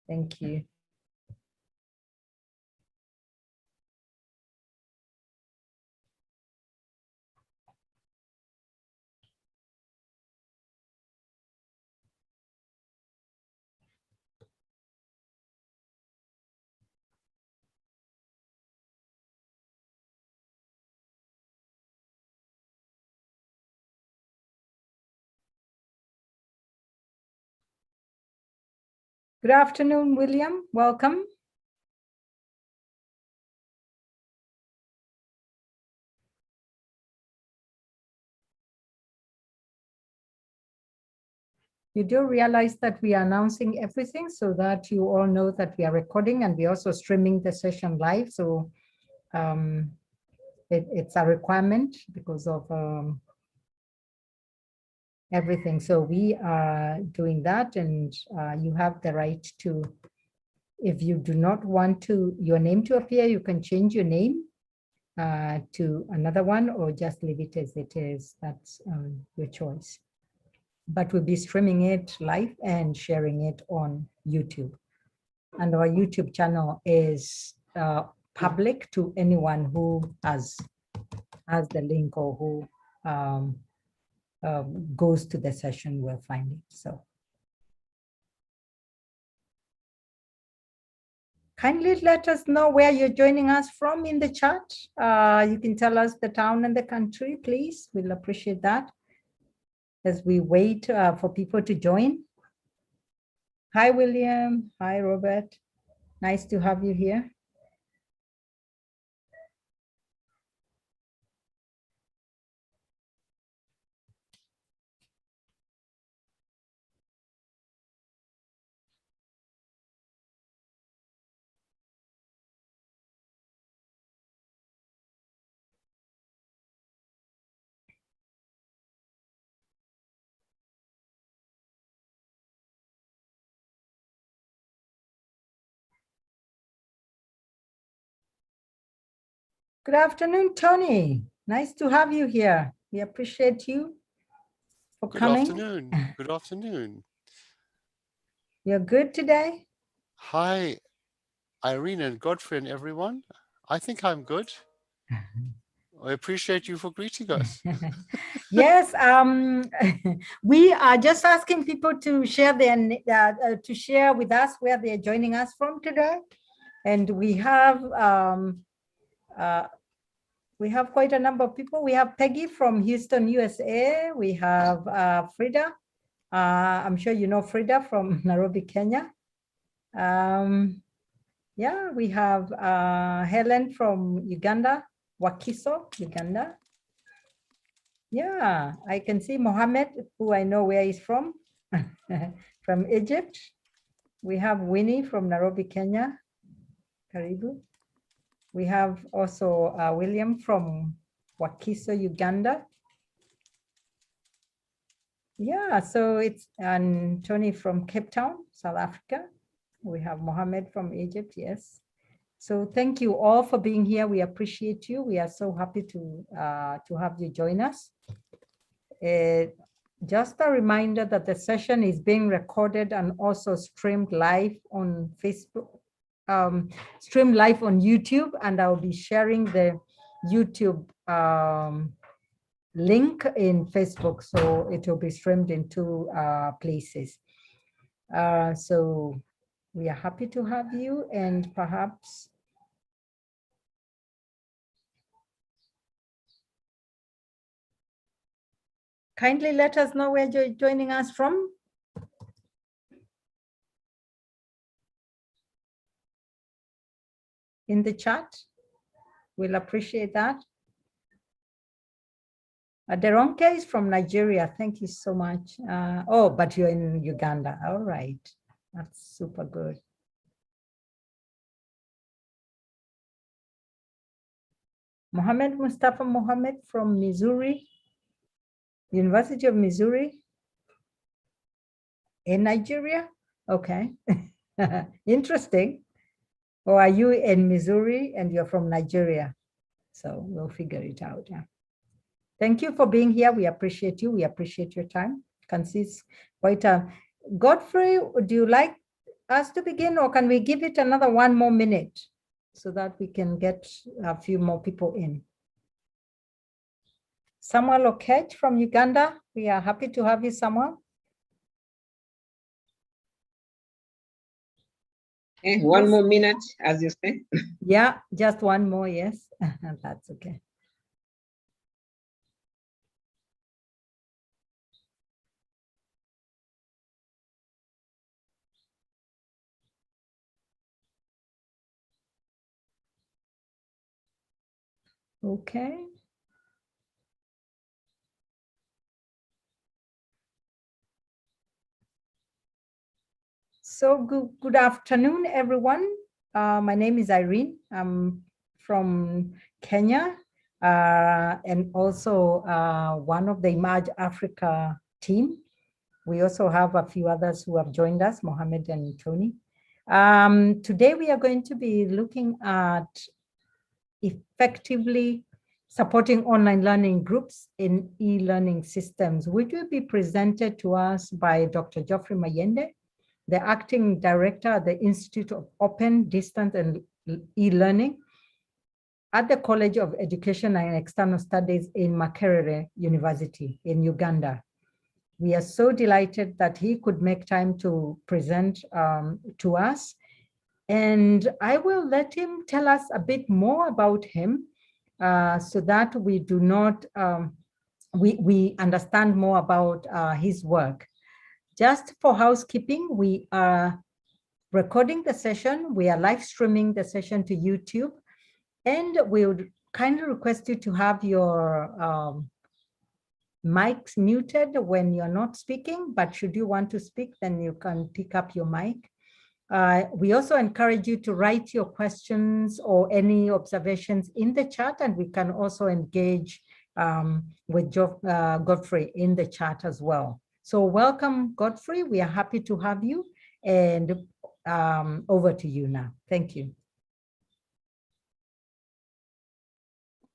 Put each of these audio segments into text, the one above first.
Thank you. Good afternoon, William. Welcome. You do realize that we are announcing everything so that you all know that we are recording, and we're also streaming the session live. So it's a requirement because of everything. So we are doing that, and you have the right to, if you do not want your name to appear, you can change your name to another one, or just leave it as it is. That's your choice. But we'll be streaming it live and sharing it on YouTube. And our YouTube channel is public to anyone who has the link, or who goes to the session will find it. So kindly let us know where you're joining us from in the chat. You can tell us the town and the country, please. We'll appreciate that as we wait for people to join. Hi, William. Hi, Robert. Nice to have you here. Good afternoon, Tony. Nice to have you here. We appreciate you for coming. Good afternoon. Good afternoon. You're good today? Hi, Irene and Godfrey and everyone. I think I'm good. I appreciate you for greeting us. Yes, we are just asking people to share to share with us where they're joining us from today, and we have quite a number of people. We have Peggy from Houston, USA. We have Frida. I'm sure you know Frida from Nairobi, Kenya. Yeah, we have Helen from Uganda, Wakiso, Uganda. Yeah, I can see Mohammed, who I know where he's from, from Egypt. We have Winnie from Nairobi, Kenya. Karibu. We have also William from Wakiso, Uganda. Yeah, so it's Tony from Cape Town, South Africa. We have Mohammed from Egypt, yes. So thank you all for being here. We appreciate you. We are so happy to have you join us. Just a reminder that the session is being recorded and also streamed live on Facebook, streamed live on YouTube, and I'll be sharing the YouTube link in Facebook, so it will be streamed in two places. So we are happy to have you, and perhaps kindly let us know where you're joining us from. In the chat, we'll appreciate that. Deronke is from Nigeria. Thank you so much. Oh, but you're in Uganda. All right. That's super good. Mohammed Mustafa Mohammed from Missouri, University of Missouri in Nigeria. Okay. Interesting. Or are you in Missouri and you're from Nigeria? So we'll figure it out. Yeah. Thank you for being here. We appreciate you. We appreciate your time. Can see it's quite a Godfrey, do you like us to begin, or can we give it another 1 more minute so that we can get a few more people in? Samuel Okech from Uganda, we are happy to have you, Samuel. Okay, one more minute, as you say. Yeah, just 1 more, yes. That's okay. Okay. So good afternoon, everyone. My name is Irene. I'm from Kenya, and also one of the Emerge Africa team. We also have a few others who have joined us, Mohammed and Tony. Today we are going to be looking at effectively supporting online learning groups in e-learning systems, which will be presented to us by Dr. Godfrey Mayende, the acting director at the Institute of Open, Distance and E-Learning at the College of Education and External Studies in Makerere University in Uganda. We are so delighted that he could make time to present to us. And I will let him tell us a bit more about him so that we do not, we understand more about his work. Just for housekeeping, we are recording the session. We are live streaming the session to YouTube, and we would kindly request you to have your mics muted when you're not speaking, but should you want to speak, then you can pick up your mic. We also encourage you to write your questions or any observations in the chat, and we can also engage with Godfrey in the chat as well. So welcome, Godfrey. We are happy to have you, and over to you now. Thank you.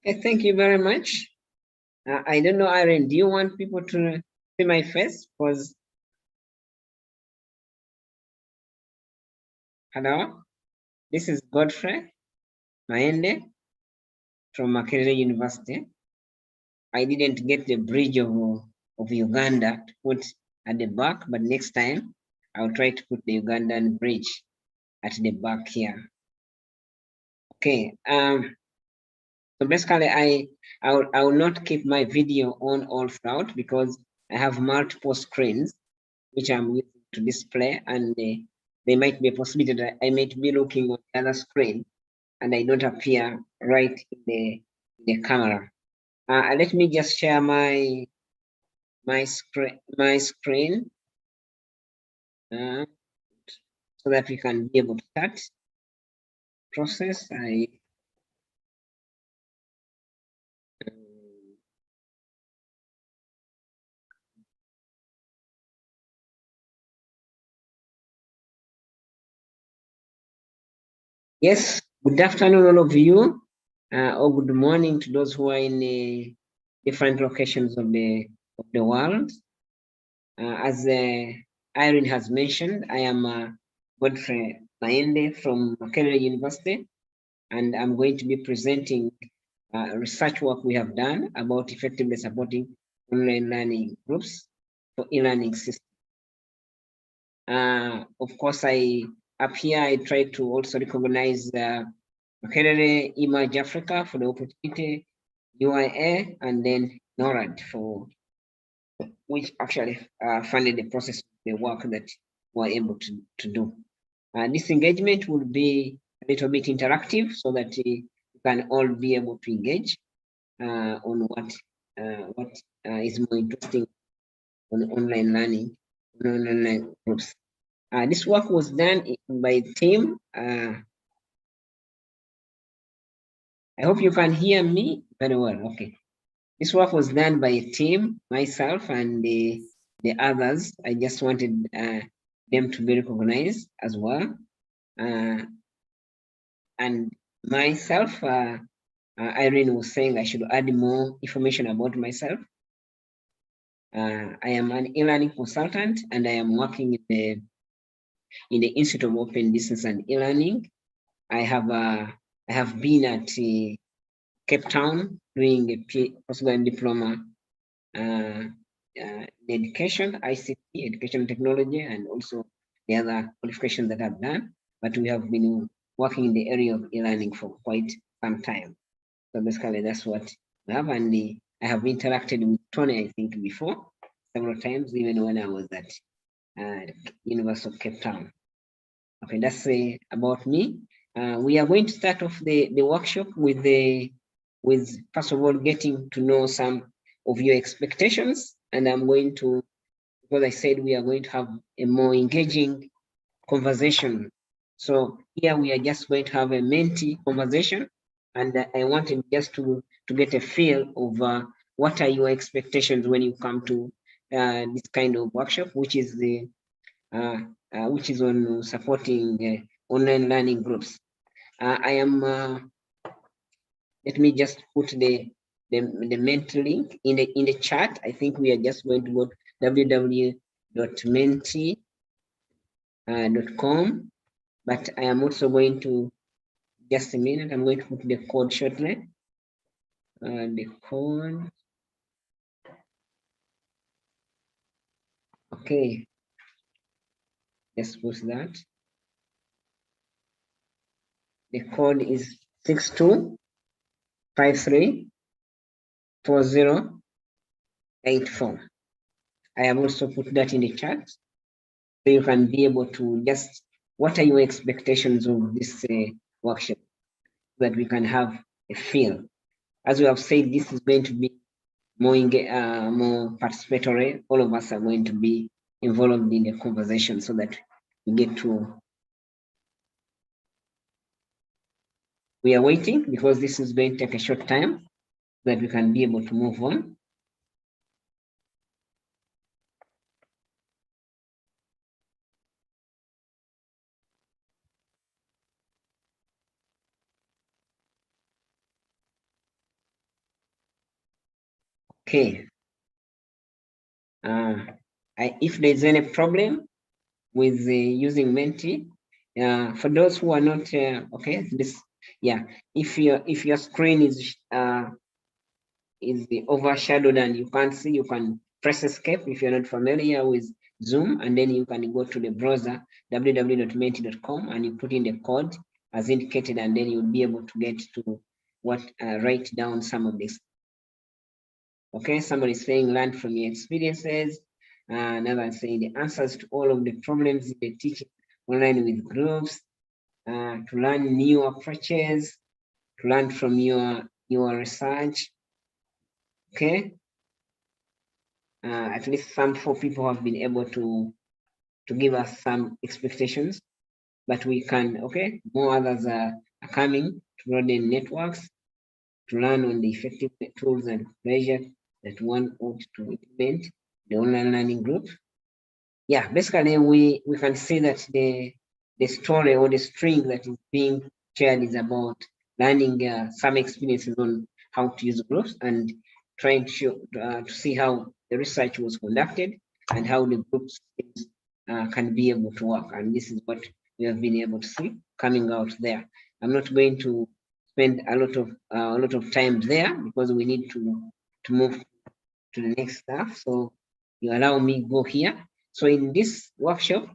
Okay, thank you very much. I don't know, Irene, do you want people to see my face? Because hello, this is Godfrey Mayende from Makerere University. I didn't get the bridge of Uganda to put at the back, but next time I'll try to put the Ugandan bridge at the back here. Okay, so basically I will not keep my video on all throughout because I have multiple screens which I'm using to display, and there might be a possibility that I might be looking on the other screen and I don't appear right in the camera. Let me just share my screen so that we can be able to start process. Yes, good afternoon, all of you, or good morning to those who are in different locations of the world. As Irene has mentioned, I am Godfrey Mayende from Makerere University, and I'm going to be presenting research work we have done about effectively supporting online learning groups for e-learning systems. Of course, up here I try to also recognize Makerere Emerge Africa for the opportunity, UIA, and then NORAD for which actually funded the process of the work that we're able to do. This engagement will be a little bit interactive so that you can all be able to engage on what is more interesting on online learning, on online groups. This work was done by a team. I hope you can hear me very well. Okay. This work was done by a team, myself and the others. I just wanted them to be recognized as well. And myself, Irene was saying I should add more information about myself. I am an e-learning consultant, and I am working in the in the Institute of Open Distance and eLearning. I have been at Cape Town doing a postgraduate diploma in education, ICT, education technology, and also the other qualifications that I've done. But we have been working in the area of eLearning for quite some time. So basically that's what we have. And I have interacted with Tony, I think, before, several times, even when I was at University of Cape Town. Okay, that's about me. We are going to start off the workshop with first of all getting to know some of your expectations, and I'm going to, because I said we are going to have a more engaging conversation. So here we are just going to have a mentee conversation, and I wanted just to get a feel of what are your expectations when you come to this kind of workshop, which is on supporting online learning groups. I am. Let me just put the Menti link in the chat. I think we are just going to go to www.menti.com, but I am also going to, just a minute, I'm going to put the code shortly. The code. Okay. Just put that. The code is 62534084. I have also put that in the chat, so you can be able to just, what are your expectations of this workshop, so that we can have a feel. As we have said, this is going to be more participatory. All of us are going to be involved in the conversation so that we get to. We are waiting because this is going to take a short time so that we can be able to move on. Okay. If there's any problem with using Menti, for those who are not okay, if your screen is overshadowed and you can't see, you can press escape if you're not familiar with Zoom, and then you can go to the browser www.menti.com and you put in the code as indicated, and then you'll be able to get to write down some of this. Okay, somebody's saying learn from your experiences. Another saying the answers to all of the problems they teach online with groups, to learn new approaches, to learn from your research. Okay, at least some 4 people have been able to give us some expectations, but we can, okay, more others are coming to broaden networks, to learn on the effective tools and measures that one ought to implement the online learning group. Yeah, basically we can see that the story or the string that is being shared is about learning some experiences on how to use groups and trying to see how the research was conducted and how the groups can be able to work. And this is what we have been able to see coming out there. I'm not going to spend a lot of time there because we need to move to the next stuff. So you allow me go here. So in this workshop,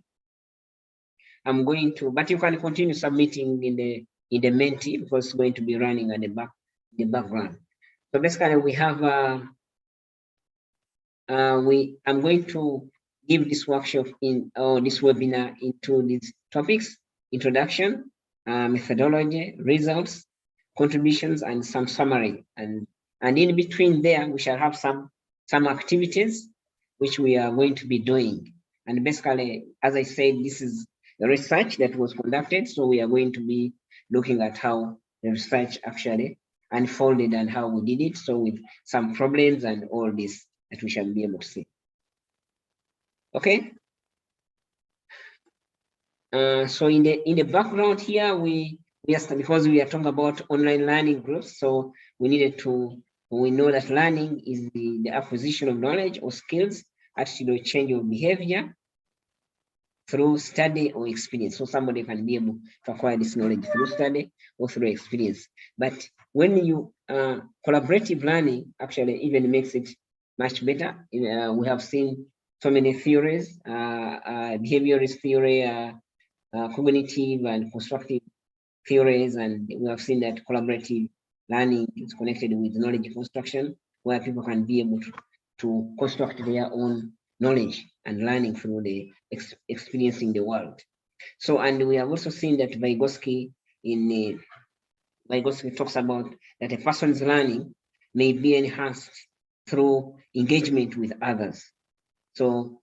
I'm going to, but you can continue submitting in the Menti because it's going to be running at the background. So basically we have I'm going to give this workshop this webinar into these topics: introduction, methodology, results, contributions, and some summary. And in between there, we shall have some activities which we are going to be doing. And basically, as I said, this is the research that was conducted. So we are going to be looking at how the research actually unfolded and how we did it. So with some problems and all this that we shall be able to see. Okay. So in the background here, we are, because we are talking about online learning groups, so we know that learning is the acquisition of knowledge or skills, attitude or change of behavior. through study or experience. So somebody can be able to acquire this knowledge through study or through experience. But when you collaborative learning actually even makes it much better. We have seen so many theories, behaviorist theory, cognitive and constructive theories, and we have seen that collaborative learning is connected with knowledge construction, where people can be able to construct their own knowledge and learning through the experiencing the world. So, and we have also seen that Vygotsky Vygotsky talks about that a person's learning may be enhanced through engagement with others. So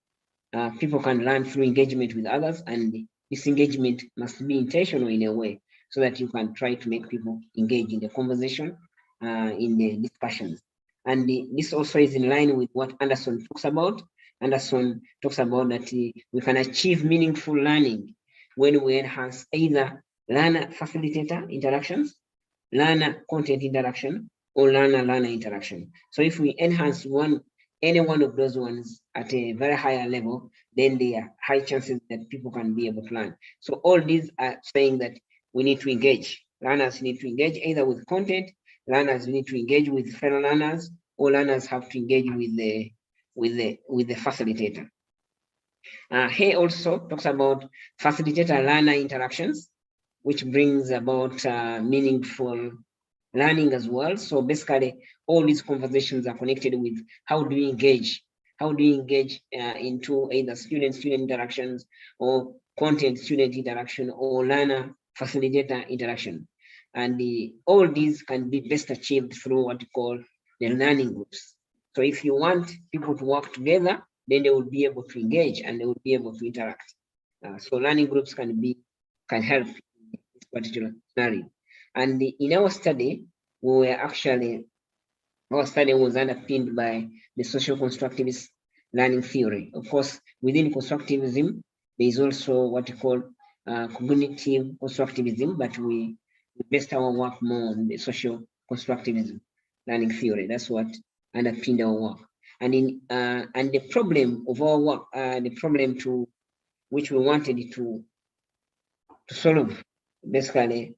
people can learn through engagement with others, and this engagement must be intentional in a way so that you can try to make people engage in the conversation, in the discussions. And this also is in line with what Anderson talks about. Anderson talks about that we can achieve meaningful learning when we enhance either learner-facilitator interactions, learner content interaction, or learner-learner interaction. So if we enhance any one of those ones at a very higher level, then there are high chances that people can be able to learn. So all these are saying that we need to engage. Learners need to engage either with content, learners need to engage with fellow learners, or learners have to engage with the facilitator. He also talks about facilitator-learner interactions, which brings about meaningful learning as well. So basically, all these conversations are connected with how do we engage? How do we engage into either student-student interactions or content-student interaction or learner-facilitator interaction? And all these can be best achieved through what we call the learning groups. So if you want people to work together, then they will be able to engage and they will be able to interact. So learning groups can help in this particular scenario. And in our study, our study was underpinned by the social constructivist learning theory. Of course, within constructivism, there is also what we call cognitive constructivism, but we based our work more on the social constructivism learning theory. That's what underpinned our work. And and the problem of our work, the problem to which we wanted to solve, basically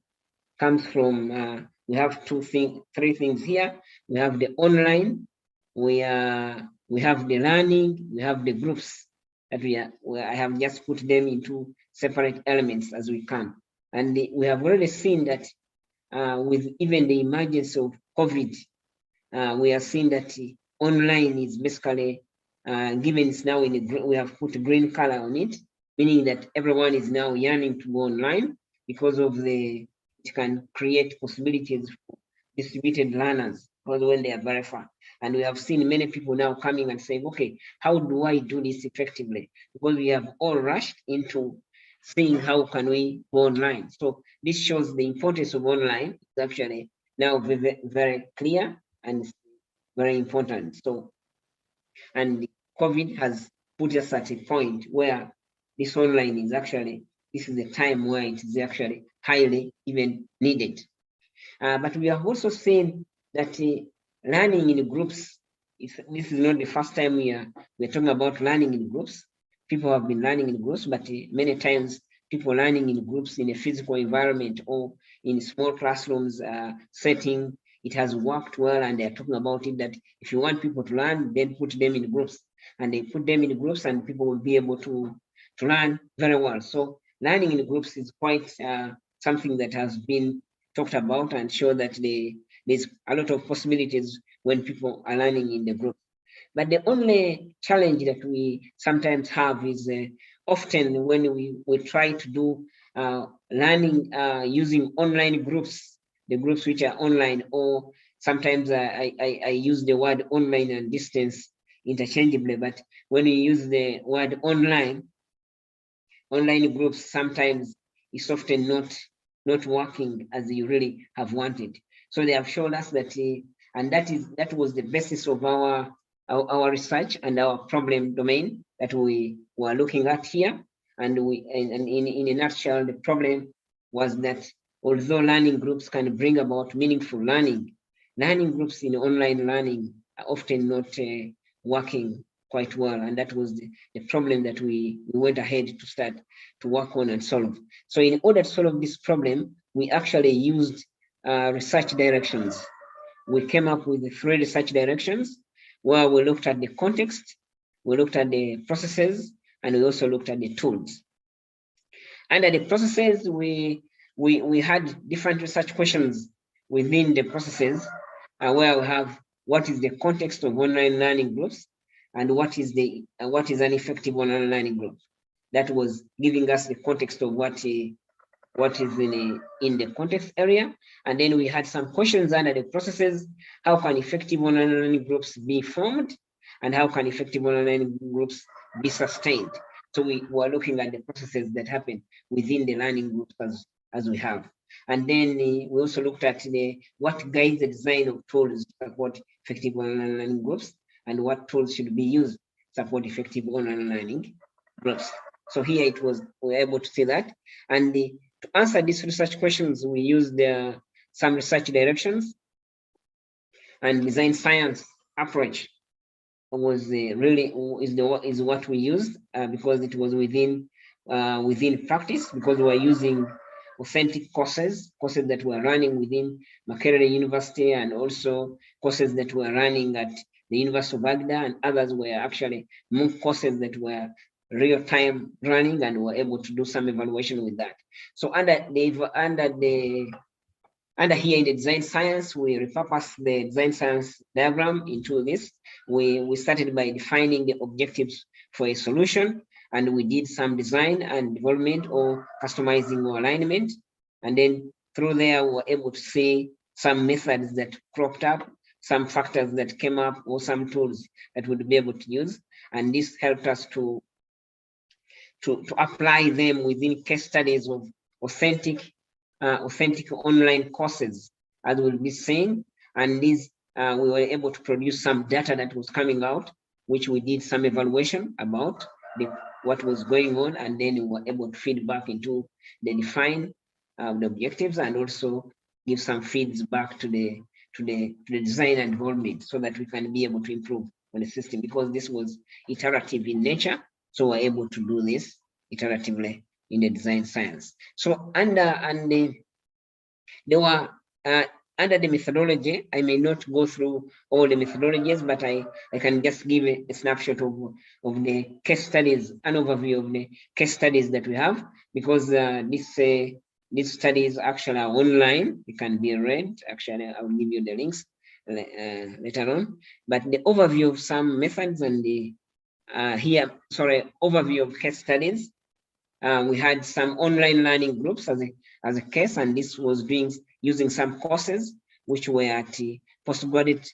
comes from we have three things here. We have the online, we have the learning, we have the groups that I have just put them into separate elements as we can. And we have already seen that with even the emergence of COVID, we are seeing that online is basically given it's now we have put a green color on it, meaning that everyone is now yearning to go online because of it can create possibilities for distributed learners because when they are very far. And we have seen many people now coming and saying, okay, how do I do this effectively? Because we have all rushed into seeing how can we go online. So this shows the importance of online. It's actually now very, very clear and very important. So, and COVID has put us at a point where this online is actually, this is the time where it is actually highly even needed. But we have also seen that learning in groups, this is not the first time we're talking about learning in groups. People have been learning in groups, but many times people learning in groups in a physical environment or in small classrooms setting, it has worked well, and they're talking about it that if you want people to learn, then put them in groups, and they put them in groups and people will be able to learn very well. So learning in groups is quite something that has been talked about and show that there's a lot of possibilities when people are learning in the group. But the only challenge that we sometimes have is often when we try to do learning using online groups, the groups which are online, or sometimes I use the word online and distance interchangeably, but when you use the word online groups, sometimes it's often not working as you really have wanted. So they have shown us that, and that was the basis of our research and our problem domain that we were looking at here. And in a nutshell, the problem was that although learning groups can bring about meaningful learning groups in online learning are often not working quite well. And that was the problem that we went ahead to start to work on and solve. So in order to solve this problem, we actually used research directions. We came up with 3 research directions where we looked at the context, we looked at the processes, and we also looked at the tools. Under the processes, we had different research questions within the processes where we have what is the context of online learning groups and what is an effective online learning group. That was giving us the context of what is in the context area. And then we had some questions under the processes. How can effective online learning groups be formed? And how can effective online learning groups be sustained? So we were looking at the processes that happen within the learning groups as we have. And then we also looked at what guides the design of tools to support effective online learning groups and what tools should be used to support effective online learning groups. So here we were able to see that. And to answer these research questions, we used some research directions, and design science approach was is what we used because it was within practice, because we were using authentic courses that were running within Makerere University, and also courses that were running at the University of Agda, and others were actually MOOC courses that were real-time running, and were able to do some evaluation with that. So under here in the design science, we repurposed the design science diagram into this. We started by defining the objectives for a solution, and we did some design and development or customizing or alignment. And then through there, we were able to see some methods that cropped up, some factors that came up, or some tools that we'd be able to use. And this helped us to apply them within case studies of authentic online courses, as we'll be seeing. And these we were able to produce some data that was coming out, which we did some evaluation about what was going on, and then we were able to feed back into the define the objectives, and also give some feeds back to the design and development, so that we can be able to improve on the system, because this was iterative in nature. So we're able to do this iteratively in the design science. So under the methodology, I may not go through all the methodologies, but I can just give a snapshot of the case studies, an overview of the case studies that we have, because these studies actually are online. They can be read. Actually, I will give you the links later on. But the overview of some methods and the overview of case studies. We had some online learning groups as a case, and this was using some courses which were at postgraduate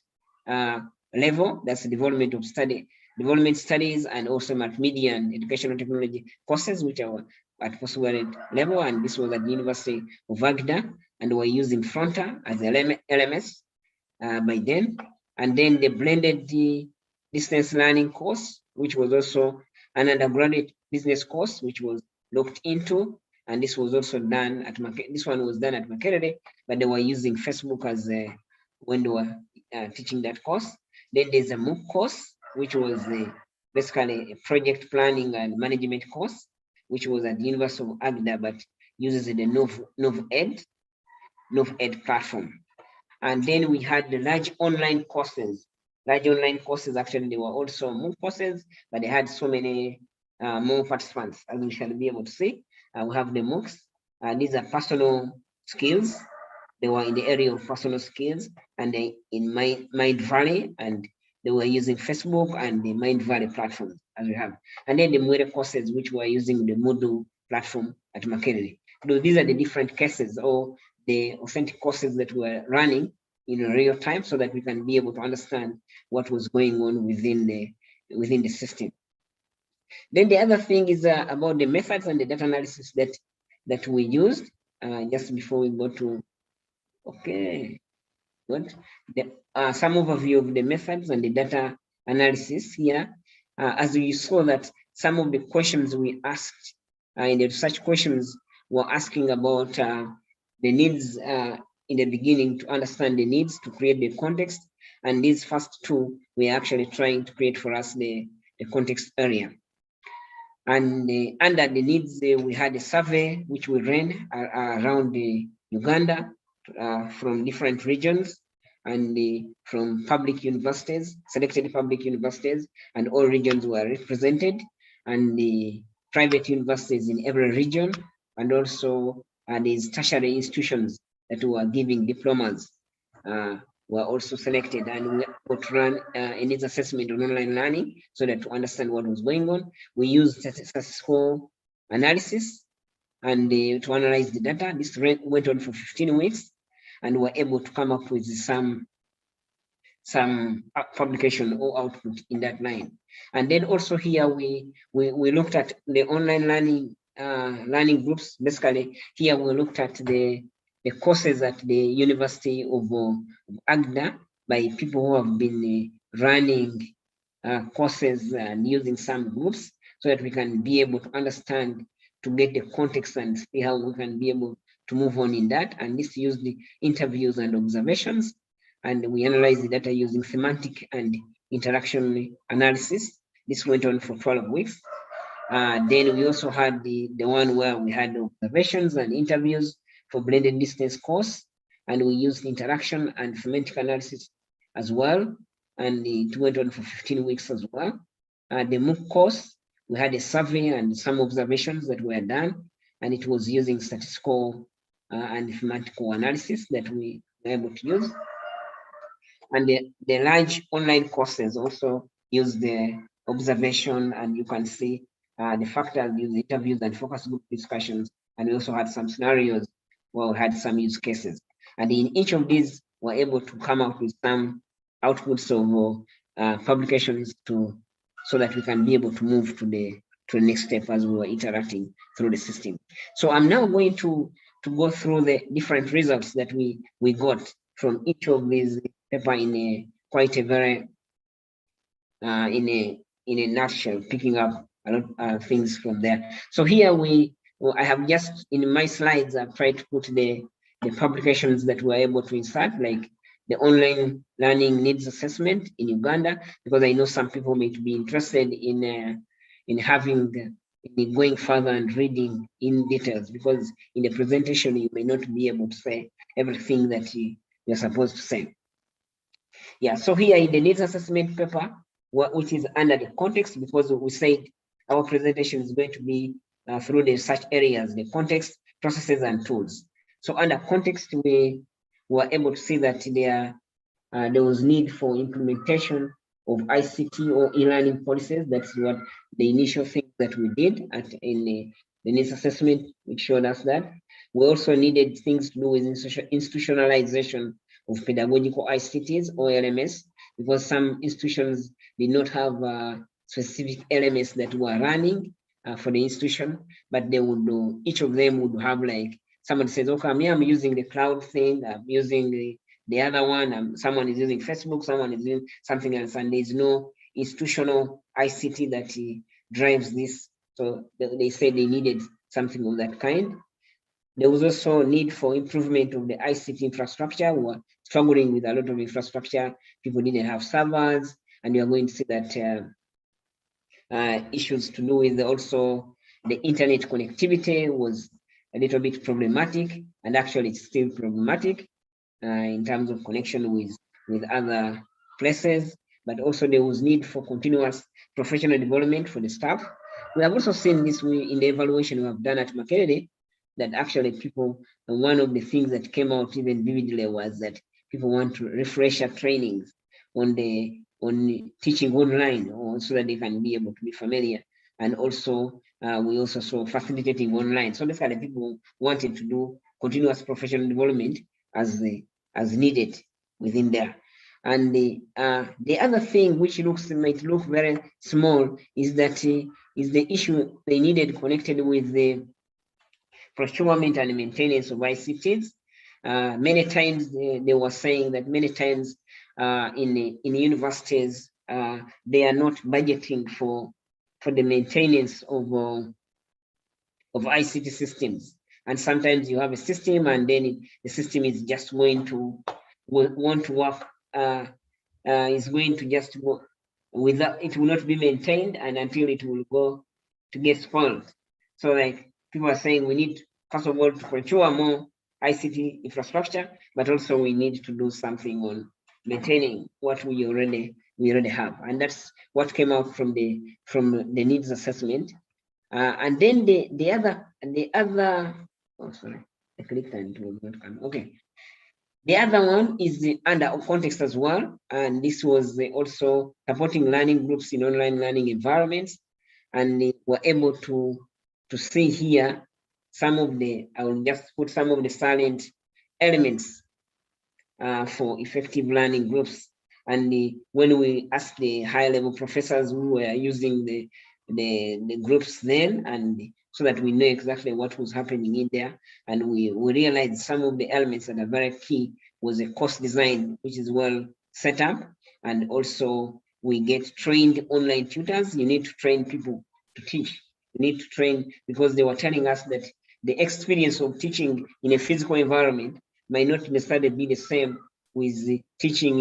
level. That's the development studies, and also multimedia and educational technology courses, which are at postgraduate level. And this was at the University of Agda, and we're using Fronta as LMS by then. And then the blended distance learning course, which was also an undergraduate business course, which was looked into, and this was also done at this one was done at Makerere, but they were using Facebook as when they were teaching that course. Then there's a MOOC course, which was basically a project planning and management course, which was at the University of Agda, but uses the NovEd platform. And then we had the large online courses. Actually, they were also MOOC courses, but they had so many more participants, as we shall be able to see. We have the MOOCs. These are personal skills. They were in the area of personal skills, and they in Mind Valley, and they were using Facebook and the Mind Valley platform, as we have. And then the Mwere courses, which were using the Moodle platform at Makerere. So these are the different cases, or the authentic courses that were running in real time, so that we can be able to understand what was going on within the system. Then the other thing is about the methods and the data analysis that we used. Just before we go to, okay, good. Some overview of the methods and the data analysis here. As you saw that some of the questions we asked in the research questions were asking about the needs in the beginning, to understand the needs, to create the context. And these first two, we're actually trying to create for us the the context area. And under the needs, we had a survey which we ran around Uganda from different regions and from public universities, selected public universities, and all regions were represented, and the private universities in every region, and also these tertiary institutions that were giving diplomas were also selected, and we would run a needs assessment on online learning so that to understand what was going on. We used statistical analysis and to analyze the data. This went on for 15 weeks, and were able to come up with some publication or output in that line. And then also here we looked at the online learning groups. Basically, here we looked at the courses at the University of Agda by people who have been running courses and using some groups, so that we can be able to understand, to get the context and see how we can be able to move on in that. And this used the interviews and observations, and we analyzed the data using semantic and interaction analysis. This went on for 12 weeks. Then we also had the one where we had observations and interviews for blended distance course, and we used interaction and semantic analysis as well, and it went on for 15 weeks as well. The MOOC course, we had a survey and some observations that were done, and it was using statistical and mathematical analysis that we were able to use. And the large online courses also use the observation, and you can see the factors, use interviews and focus group discussions, and we also had some scenarios where we had some use cases. And in each of these, we're able to come up with some outputs of publications so that we can be able to move to the next step as we were interacting through the system. So I'm now going to go through the different results that we got from each of these paper in a quite a very in a nutshell, picking up a lot of things from there. So here I have just in my slides I've tried to put the publications that we're able to insert, like the online learning needs assessment in Uganda, because I know some people may be interested in going further and reading in details, because in the presentation you may not be able to say everything that you're supposed to say. Yeah, so here in the needs assessment paper, which is under the context, because we said our presentation is going to be through the search areas, the context, processes, and tools. So under context, we were able to see that there was need for implementation of ICT or e-learning policies. That's what the initial thing that we did in the needs assessment, which showed us that. We also needed things to do with institutionalization of pedagogical ICTs or LMS, because some institutions did not have specific LMS that were running for the institution, but they would do, each of them would have, like, somebody says, okay, I'm using the cloud thing, I'm using the other one, someone is using Facebook, someone is using something else, and there's no institutional ICT that drives this. So they said they needed something of that kind. There was also need for improvement of the ICT infrastructure. We were struggling with a lot of infrastructure. People didn't have servers, and you're going to see that issues to do with also the internet connectivity was a little bit problematic, and actually it's still problematic in terms of connection with other places. But also there was need for continuous professional development for the staff. We have also seen this in the evaluation we have done at Makerere, that actually people, one of the things that came out even vividly was that people want to refresher trainings on teaching online, or so that they can be able to be familiar. And also we also saw facilitating online. So basically people wanted to do continuous professional development as needed within there. And the other thing which might look very small is that is the issue they needed connected with the procurement and maintenance of ICTs. Many times they were saying that many times in universities they are not budgeting for the maintenance of ICT systems. And sometimes you have a system, and then the system is just going to want to work, is going to just without, it will not be maintained, and until it will go to get spoiled. So like people are saying, we need, first of all, to procure more ICT infrastructure, but also we need to do something on maintaining what we already have, and that's what came out from the needs assessment. And then the other, oh sorry, I clicked and it will not come. Okay, the other one is the under context as well, and this was also supporting learning groups in online learning environments, and they were able to see here some of the, I will just put some of the salient elements for effective learning groups. And when we asked the high level professors who were using the groups then, and so that we know exactly what was happening in there, and we realized some of the elements that are very key was a course design, which is well set up, and also we get trained online tutors. You need to train people to teach. You need to train, because they were telling us that the experience of teaching in a physical environment might not necessarily be the same with the teaching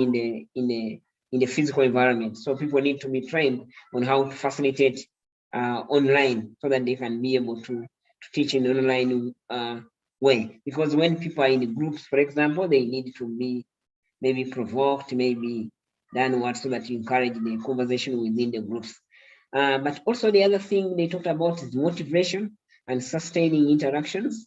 in the physical environment. So people need to be trained on how to facilitate online, so that they can be able to teach in an online way. Because when people are in groups, for example, they need to be maybe provoked, maybe done what, so that you encourage the conversation within the groups. But also the other thing they talked about is motivation and sustaining interactions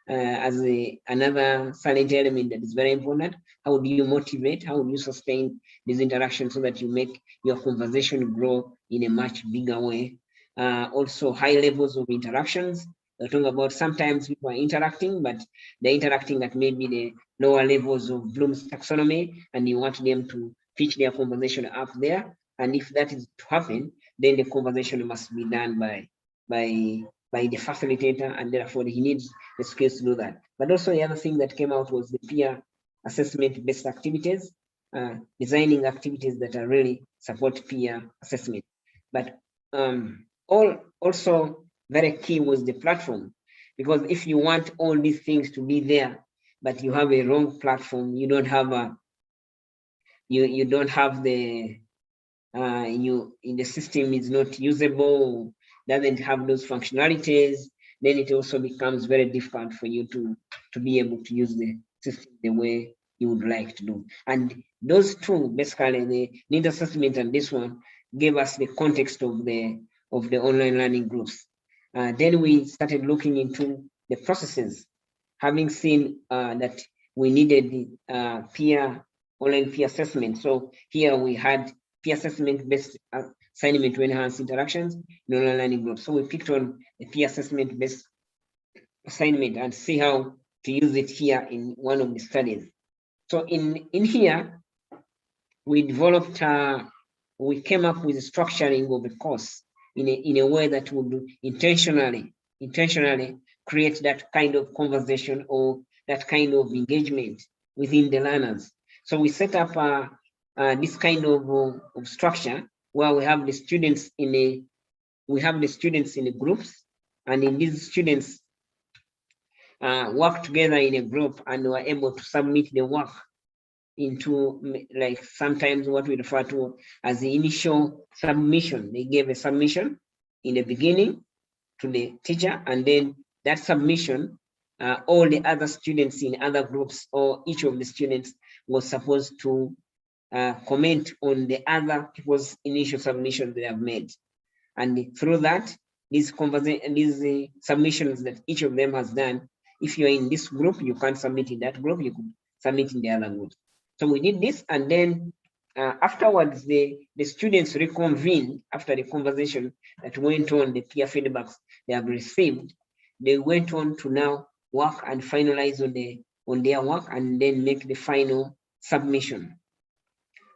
as another silent element that is very important. How do you motivate? How do you sustain these interactions so that you make your conversation grow in a much bigger way? Also high levels of interactions. We're talking about sometimes people are interacting, but they're interacting at maybe the lower levels of Bloom's taxonomy, and you want them to pitch their conversation up there. And if that is to happen, then the conversation must be done by the facilitator, and therefore he needs the skills to do that. But also the other thing that came out was the peer assessment-based activities, designing activities that are really support peer assessment. But also very key was the platform, because if you want all these things to be there, but you have a wrong platform, you don't have a, you don't have the in the system is not usable, doesn't have those functionalities, then it also becomes very difficult for you to be able to use the system the way you would like to do. And those two, basically the need assessment and this one, gave us the context of the online learning groups. Then we started looking into the processes, having seen that we needed the online peer assessment. So here we had peer assessment-based assignment to enhance interactions in online learning groups. So we picked on the peer assessment-based assignment and see how to use it here in one of the studies. So in here, we developed, we came up with a structuring of the course in a way that would intentionally create that kind of conversation or that kind of engagement within the learners. So we set up this kind of structure where we have the students in the groups, and in these students work together in a group, and were able to submit the work into, like, sometimes what we refer to as the initial submission. They gave a submission in the beginning to the teacher, and then that submission, all the other students in other groups, or each of the students, was supposed to comment on the other people's initial submissions they have made. And through that, these submissions that each of them has done, if you're in this group, you can't submit in that group, you could submit in the other group. So we did this, and then afterwards, the students reconvened after the conversation that went on, the peer feedbacks they have received. They went on to now work and finalize on their work, and then make the final submission.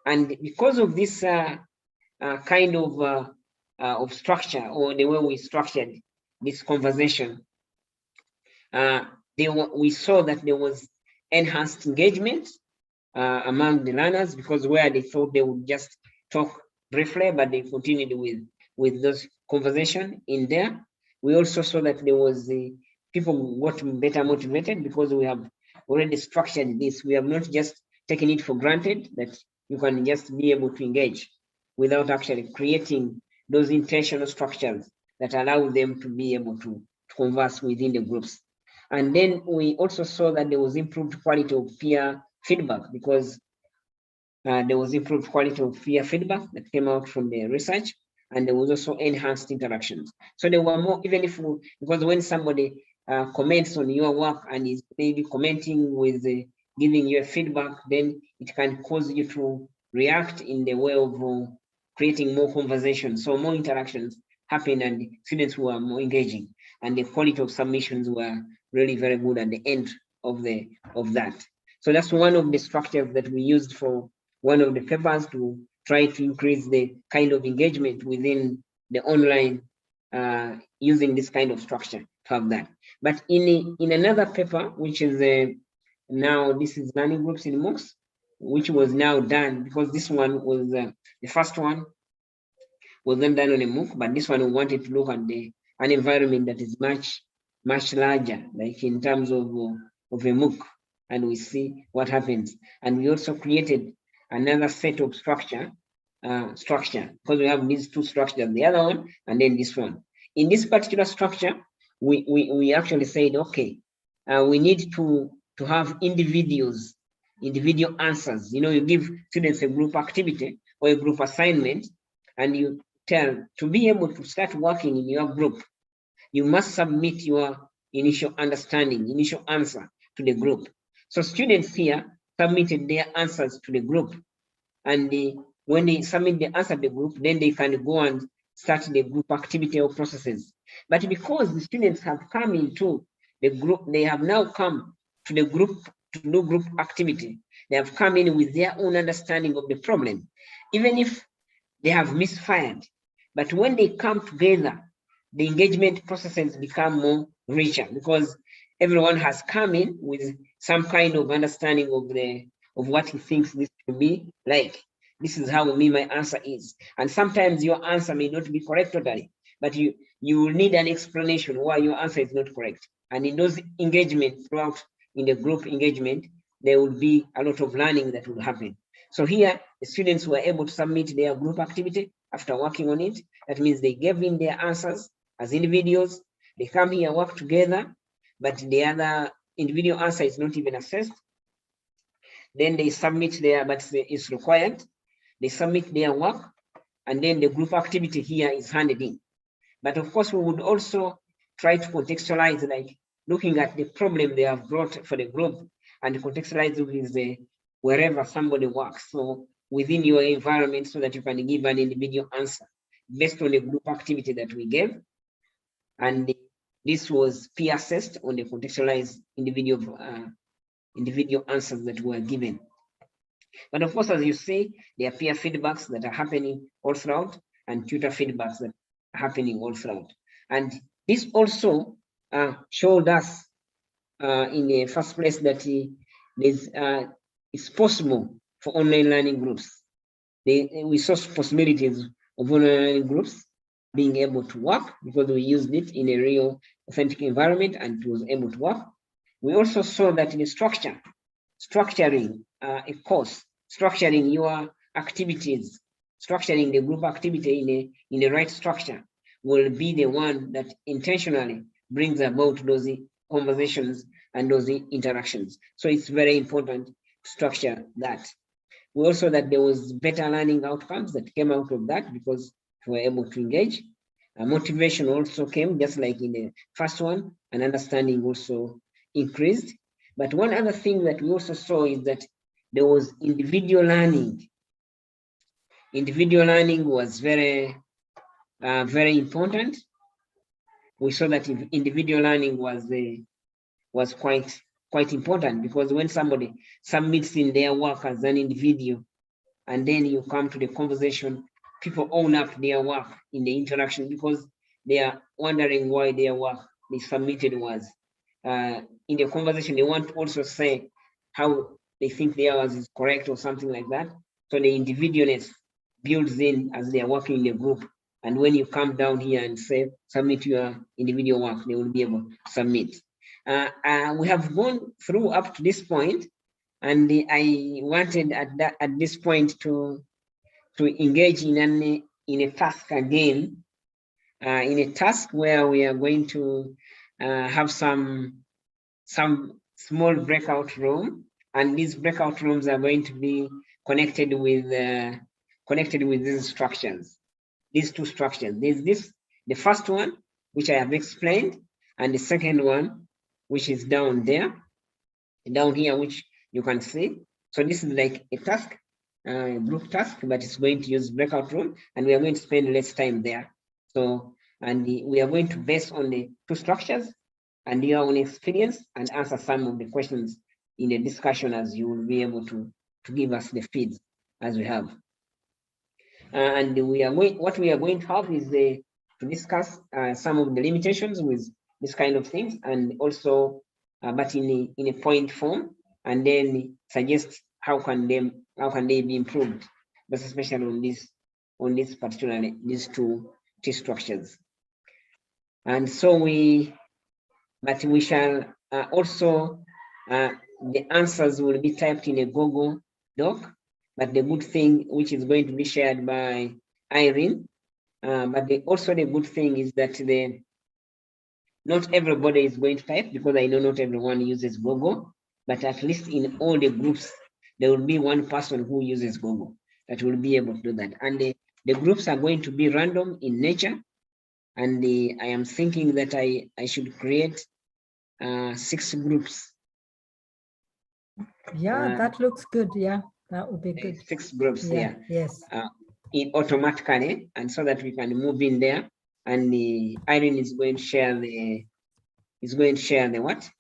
And because of this kind of structure, or the way we structured this conversation, we saw that there was enhanced engagement among the learners, because where they thought they would just talk briefly, but they continued with those conversation in there. We also saw that there was people got better motivated, because we have already structured this. We have not just taken it for granted that you can just be able to engage. without actually creating those intentional structures that allow them to be able to converse within the groups. And then we also saw that there was improved quality of peer feedback, because there was improved quality of peer feedback that came out from the research, and there was also enhanced interactions. So there were more, even if, because when somebody comments on your work and is maybe commenting with giving you a feedback, then it can cause you to react in the way of creating more conversations. So more interactions happened and students were more engaging, and the quality of submissions were really very good at the end of that. So that's one of the structures that we used for one of the papers to try to increase the kind of engagement within the online using this kind of structure to have that. But in another paper, which is now this is learning groups in MOOCs, which was now done, because this one was the first one was then done on a MOOC, but this one we wanted to look at an environment that is much larger, like in terms of a MOOC, and we see what happens. And we also created another set of structure, because we have these two structures, the other one and then this one. In this particular structure, we actually said, okay, we need to have individual answers. You know, you give students a group activity or a group assignment, and you tell, to be able to start working in your group, you must submit your initial understanding, initial answer to the group. So students here submitted their answers to the group, and when they submit the answer to the group, then they can go and start the group activity or processes. But because the students have come into the group, they have now come to the group to do group activity. They have come in with their own understanding of the problem, even if they have misfired. But when they come together, the engagement processes become more richer, because everyone has come in with some kind of understanding of what he thinks this should be like. This is how my answer is. And sometimes your answer may not be correct totally, but you will need an explanation why your answer is not correct. And in those engagements throughout, in the group engagement, there will be a lot of learning that will happen. So here, the students were able to submit their group activity after working on it. That means they gave in their answers as individuals. They come here, work together, but the other individual answer is not even assessed. Then they submit their, but it's required. They submit their work, and then the group activity here is handed in. But of course, we would also try to contextualize, like looking at the problem they have brought for the group, and contextualize with wherever somebody works. So within your environment, so that you can give an individual answer based on the group activity that we gave. And this was peer assessed on the contextualized individual answers that were given. But of course, as you see, there are peer feedbacks that are happening all throughout, and tutor feedbacks that are happening all throughout. And this also showed us in the first place that it's possible for online learning groups. We saw possibilities of online learning groups being able to work, because we used it in a real authentic environment and it was able to work. We also saw that in structuring a course, structuring your activities, structuring the group activity in the right structure will be the one that intentionally brings about those conversations and those interactions. So it's very important to structure that. We also that there was better learning outcomes that came out of that, because we were able to engage. Motivation also came, just like in the first one, and understanding also increased. But one other thing that we also saw is that there was individual learning. Individual learning was very important. We saw that individual learning was quite important, because when somebody submits in their work as an individual, and then you come to the conversation, people own up their work in the interaction, because they are wondering why their work they submitted was. In the conversation, they want to also say how they think theirs is correct or something like that. So the individualness builds in as they are working in the group. And when you come down here and say, submit your individual work, they will be able to submit. We have gone through up to this point, and I wanted at this point to to engage in a task again, in a task where we are going to have some small breakout room, and these breakout rooms are going to be connected with these structures, these two structures. There's the first one, which I have explained, and the second one, which is down there, down here, which you can see. So this is like a task, group task, but it's going to use breakout room, and we are going to spend less time there. So, and we are going to base on the two structures and your own experience and answer some of the questions in the discussion, as you will be able to give us the feeds as we have. And what we are going to have is to discuss some of the limitations with this kind of things, and also, but in a point form, and then suggest how can they be improved, but especially on this particularly these two T structures. And so we shall also the answers will be typed in a Google Doc. But the good thing, which is going to be shared by Irene, but also the good thing is that not everybody is going to type, because I know not everyone uses Google, but at least in all the groups, there will be one person who uses Google that will be able to do that. And the groups are going to be random in nature. And I am thinking that I should create 6 groups. Yeah, that looks good. Yeah, that would be good. 6 groups, yeah. Yes. In automatically, and so that we can move in there. And Irene is going to share the what?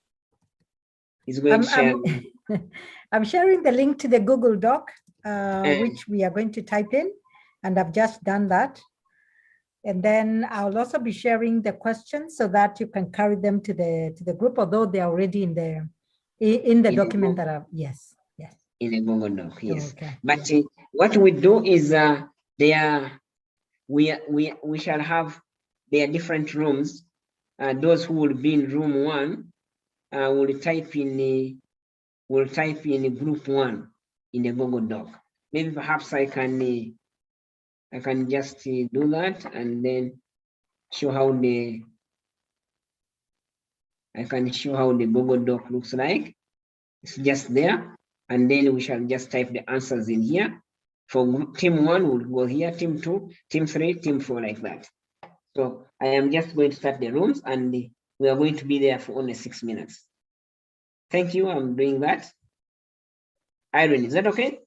Is going to share. I'm sharing the link to the Google Doc, which we are going to type in, and I've just done that. And then I'll also be sharing the questions so that you can carry them to the group, although they're already in the document that I've, yes. In a Google Doc, yes. Okay. But what we do is we shall have their different rooms. Those who will be in room 1 will type in group 1 in the Google Doc. Maybe perhaps I can just do that, and then show how the Google Doc looks like. It's just there, and then we shall just type the answers in here. For team 1, we'll go here, team 2, team 3, team 4, like that. So I am just going to start the rooms, and we are going to be there for only 6 minutes. Thank you. I'm doing that. Irene, is that okay?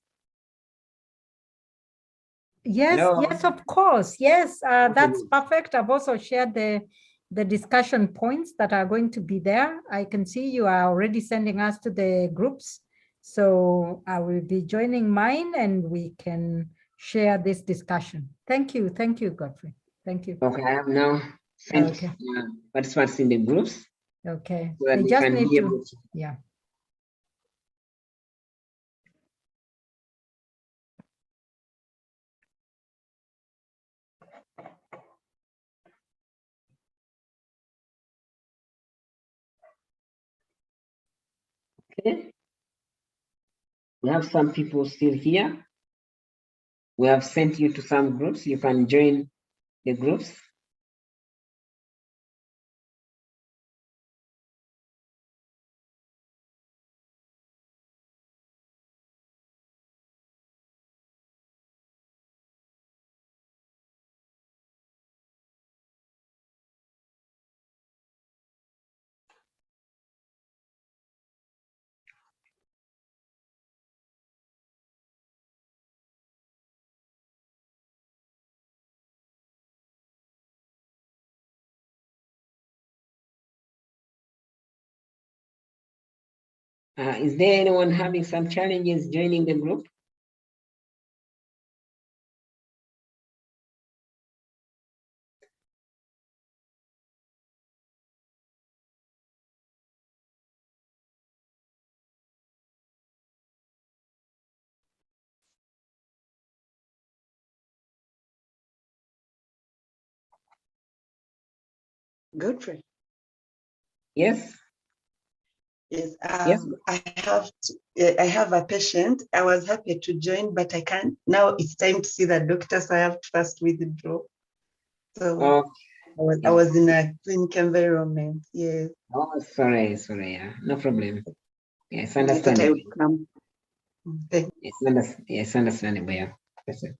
Yes. Hello? Yes, of course. Yes, that's perfect. I've also shared the discussion points that are going to be there. I can see you are already sending us to the groups. So I will be joining mine, and we can share this discussion. Thank you. Thank you, Godfrey. Thank you. Okay, I have now sent participants in the groups. Okay. So that they just need to, yeah. Okay. We have some people still here. We have sent you to some groups. You can join the groups. Is there anyone having some challenges joining the group? Godfrey. Yes. Yes, Yes. I have a patient. I was happy to join, but I can't. Now it's time to see the doctor, so I have to first withdraw. So Oh, I yeah. was in a clinic environment. Yes. Oh, sorry. Yeah, no problem. Yeah, it's I thought I understandable. would come. Thank It's understandable. Yeah. That's it.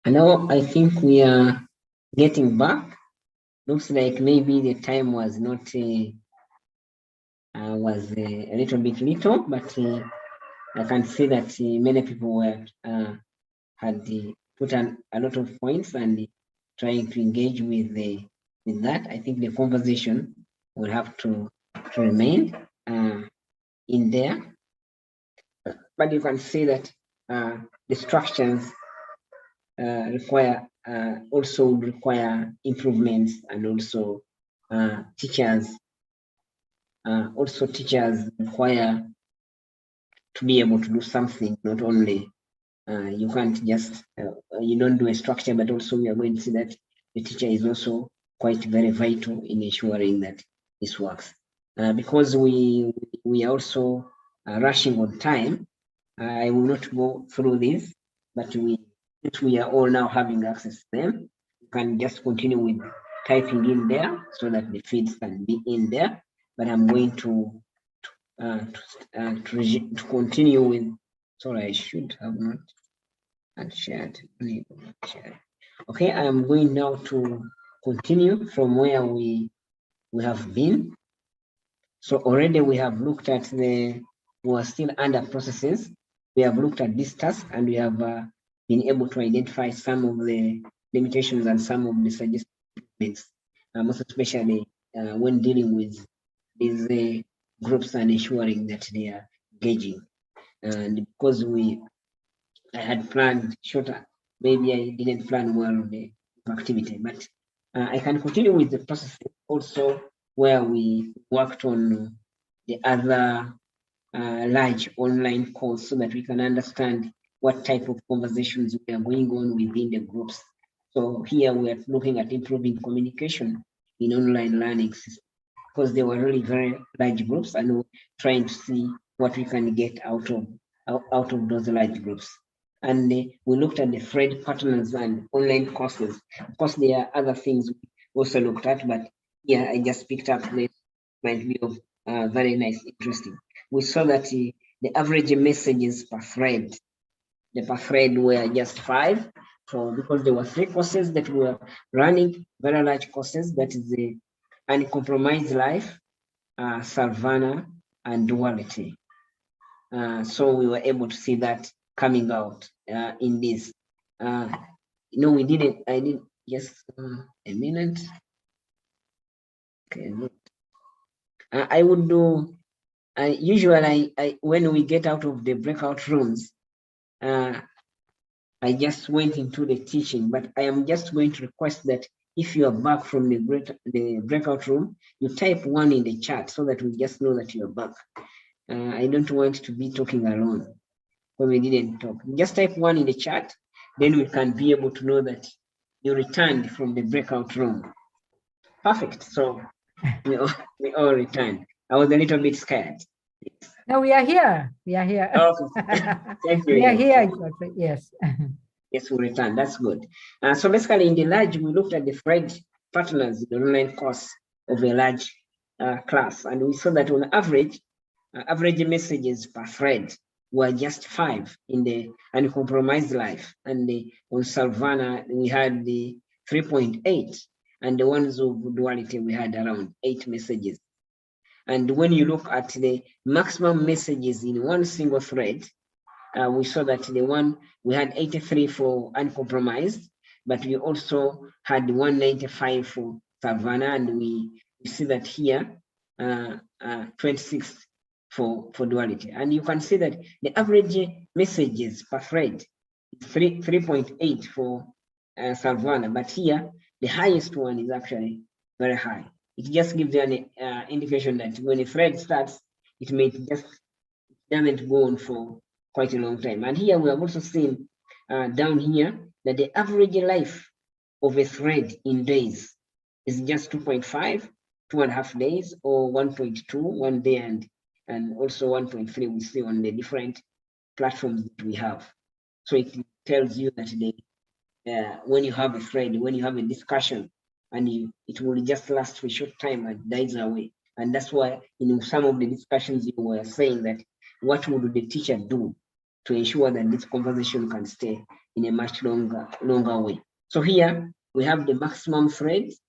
And now I think we are getting back. Looks like maybe the time was not was a little bit little, but I can see that many people were had put a lot of points and trying to engage with that. I think the conversation will have to remain in there, but you can see that the structures also require improvements, and also teachers require to be able to do something. Not only you can't just you don't do a structure, but also we are going to see that the teacher is also quite very vital in ensuring that this works. Because we are also rushing on time, I will not go through this, but since we are all now having access to them, you can just continue with typing in there so that the feeds can be in there. But I'm going to continue with. Sorry, I should have not shared. Okay, I am going now to continue from where we have been. So already we have looked at we are still under processes. We have looked at this task, and we have been able to identify some of the limitations and some of the suggestions, most especially when dealing with these groups and ensuring that they are engaging. And because I had planned shorter, maybe I didn't plan well the activity, but I can continue with the process also where we worked on the other large online course so that we can understand what type of conversations we are going on within the groups. So here we are looking at improving communication in online learning systems, because they were really very large groups, and we're trying to see what we can get out of those large groups. And we looked at the thread partners and online courses. Of course, there are other things we also looked at, but yeah, I just picked up this might be of very nice, interesting. We saw that the average messages per thread, the per thread were just 5. So because there were 3 courses that were running, very large courses, that is the Uncompromised Life, Savannah, and Duality. So we were able to see that coming out in this. No, we didn't. I didn't. Just a minute. Okay. I would do. Usually, when we get out of the breakout rooms, I just went into the teaching. But I am just going to request that if you are back from the breakout room, you type 1 in the chat so that we just know that you are back. I don't want to be talking alone when we didn't talk. Just type 1 in the chat, then we can be able to know that you returned from the breakout room. Perfect. So we all returned. I was a little bit scared. No, we are here. We are here. Okay. Thank you. We are here. Yes. Yes, we returned. That's good. So basically, in the large, we looked at the thread partners in the online course of a large class, and we saw that on average messages per thread were just 5 in the Uncompromised Life, and on Savannah we had the 3.8, and the ones of Duality we had around 8 messages. And when you look at the maximum messages in one single thread, we saw that we had 83 for Uncompromised, but we also had 195 for Savannah, and we see that here 26 for Duality. And you can see that the average messages per thread is 3.8 for Savannah, but here the highest one is actually very high. It just gives you an indication that when a thread starts, it may just doesn't go on for quite a long time. And here we have also seen down here that the average life of a thread in days is just 2.5, 2.5 days, or 1.2, 1 day, and also 1.3 we see on the different platforms that we have. So it tells you that when you have a thread, when you have a discussion, and it will just last for a short time and dies away. And that's why in some of the discussions you were saying that what would the teacher do to ensure that this conversation can stay in a much longer way. So here we have the maximum threads.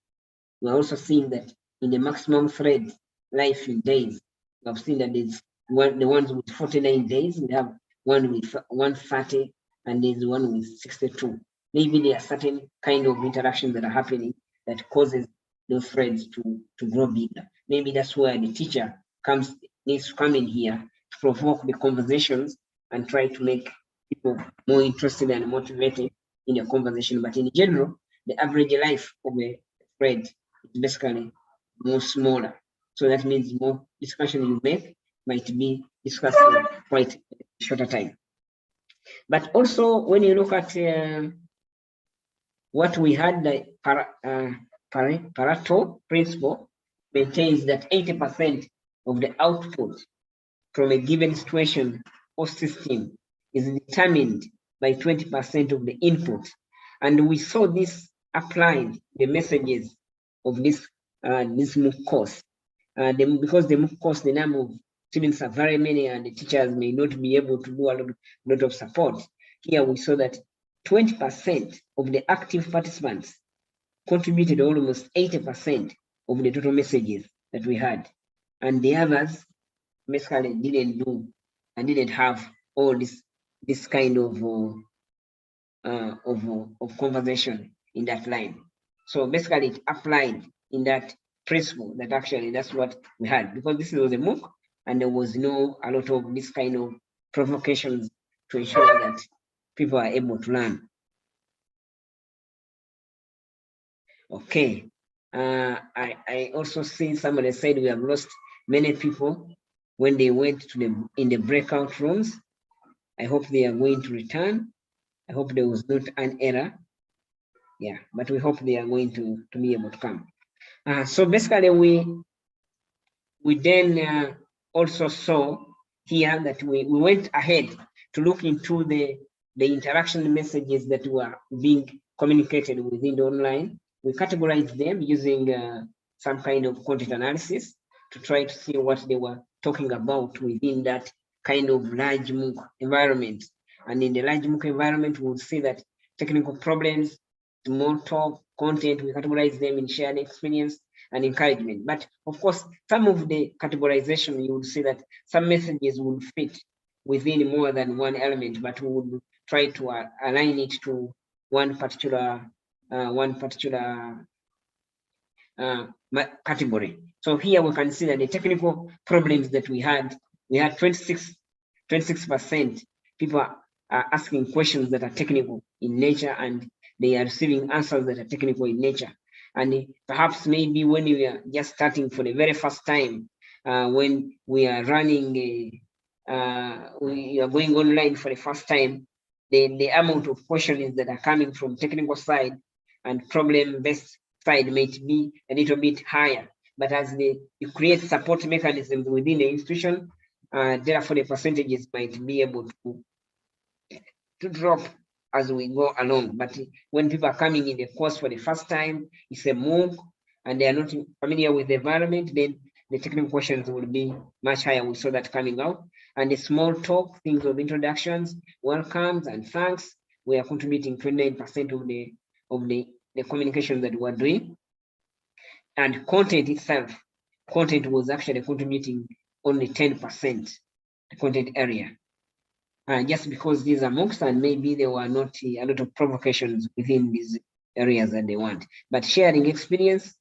We're also seeing that in the maximum thread life in days, we have seen that there's the ones with 49 days, we have one with 130, and there's one with 62. Maybe there are certain kind of interactions that are happening that causes those threads to grow bigger. Maybe that's where the teacher needs to come in here to provoke the conversations and try to make people more interested and motivated in the conversation. But in general, the average life of a thread is basically more smaller. So that means more discussion you make might be discussed in quite a shorter time. But also when you look at what we had, the Pareto principle maintains that 80% of the output from a given situation or system is determined by 20% of the input. And we saw this applied the messages of this MOOC course. Because the MOOC course, the number of students are very many and the teachers may not be able to do a lot of support. Here we saw that 20% of the active participants contributed almost 80% of the total messages that we had. And the others basically didn't do and didn't have all this kind of conversation in that line. So basically it applied in that principle that actually that's what we had, because this was a MOOC and there was a lot of this kind of provocations to ensure that people are able to learn. Okay. I also see somebody said we have lost many people when they went to in the breakout rooms. I hope they are going to return. I hope there was not an error. Yeah, but we hope they are going to be able to come. So basically we then also saw here that we went ahead to look into the interaction messages that were being communicated within the online. We categorized them using some kind of content analysis to try to see what they were talking about within that kind of large MOOC environment. And in the large MOOC environment, we'll see that technical problems, small talk, content, we categorize them in shared experience and encouragement. But of course, some of the categorization, you would see that some messages would fit within more than one element, but we would try to align it to one particular category. So here we can see that the technical problems that we had 26% people are asking questions that are technical in nature, and they are receiving answers that are technical in nature. And perhaps maybe when we are just starting for the very first time, when we are running, we are going online for the first time, the amount of questions that are coming from technical side and problem-based side might be a little bit higher. But as you create support mechanisms within the institution, therefore the percentages might be able to drop as we go along. But when people are coming in the course for the first time, it's a MOOC, and they are not familiar with the environment, then the technical questions will be much higher. We saw that coming out. And the small talk, things of introductions, welcomes, and thanks, we are contributing 29% of the communication that we're doing. And content itself, content was actually contributing only 10%, the content area. Just because these are MOOCs and maybe there were not a lot of provocations within these areas that they want. But sharing experience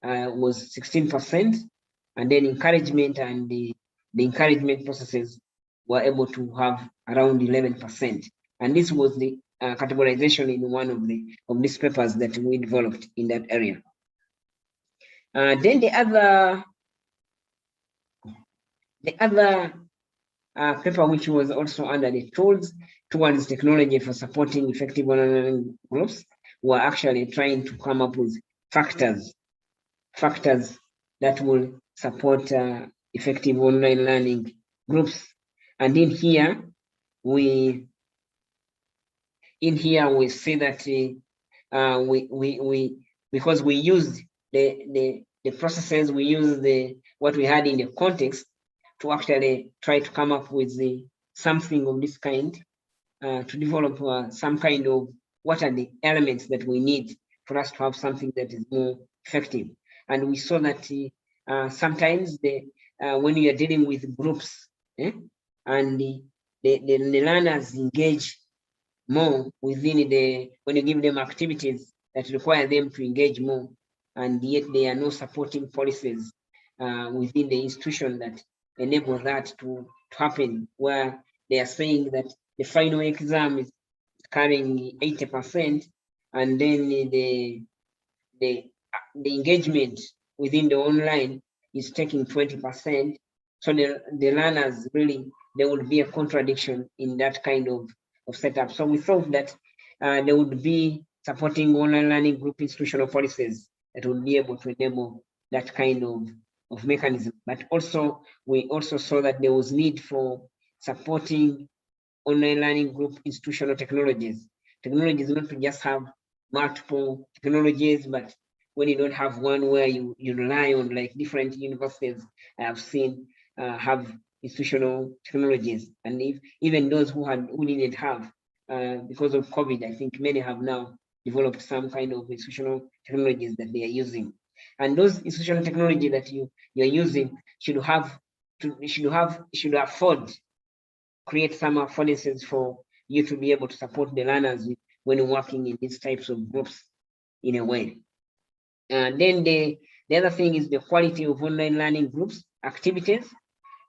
was 16%, and then encouragement and the encouragement processes were able to have around 11%. And this was the categorization in one of these papers that we developed in that area. Then the other paper, which was also under the tools towards technology for supporting effective online groups, were actually trying to come up with factors that will support effective online learning groups. And in here, in here we see that because we used the processes, we use what we had in the context to actually try to come up with something of this kind, to develop some kind of what are the elements that we need for us to have something that is more effective. And we saw that sometimes when you are dealing with groups, and the learners engage more within when you give them activities that require them to engage more, and yet there are no supporting policies within the institution that enable that to happen, where they are saying that the final exam is carrying 80%, and then the engagement within the online is taking 20%. So the learners really, there would be a contradiction in that kind of setup. So we thought that there would be supporting online learning group institutional policies that would be able to enable that kind of mechanism. But also, we also saw that there was need for supporting online learning group institutional technologies. Technologies not to just have multiple technologies, but when you don't have one where you rely on, like different universities I have seen have institutional technologies, and even those who didn't have, because of COVID, I think many have now developed some kind of institutional technologies that they are using. And those institutional technology that you're using should afford, create some affordances for you to be able to support the learners when working in these types of groups in a way. And then the other thing is the quality of online learning groups activities.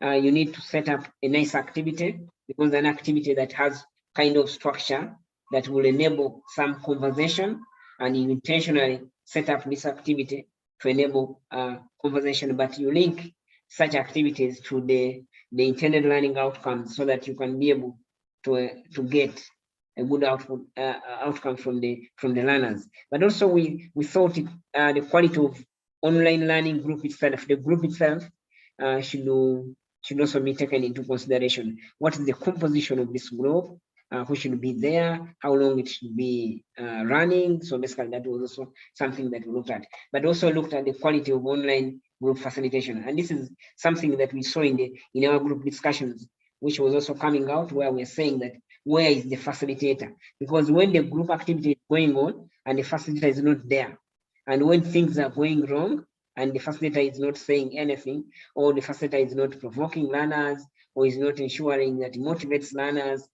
You need to set up a nice activity, because an activity that has kind of structure that will enable some conversation, and you intentionally set up this activity to enable conversation, but you link such activities to the intended learning outcomes, so that you can be able to get a good outcome from the learners. But also we thought the quality of online learning group itself, the group itself should also be taken into consideration. What is the composition of this group? Who should be there? How long it should be running? So basically, that was also something that we looked at. But also looked at the quality of online group facilitation, and this is something that we saw in our group discussions, which was also coming out, where we're saying that where is the facilitator? Because when the group activity is going on and the facilitator is not there, and when things are going wrong and the facilitator is not saying anything, or the facilitator is not provoking learners, or is not ensuring that it motivates learners,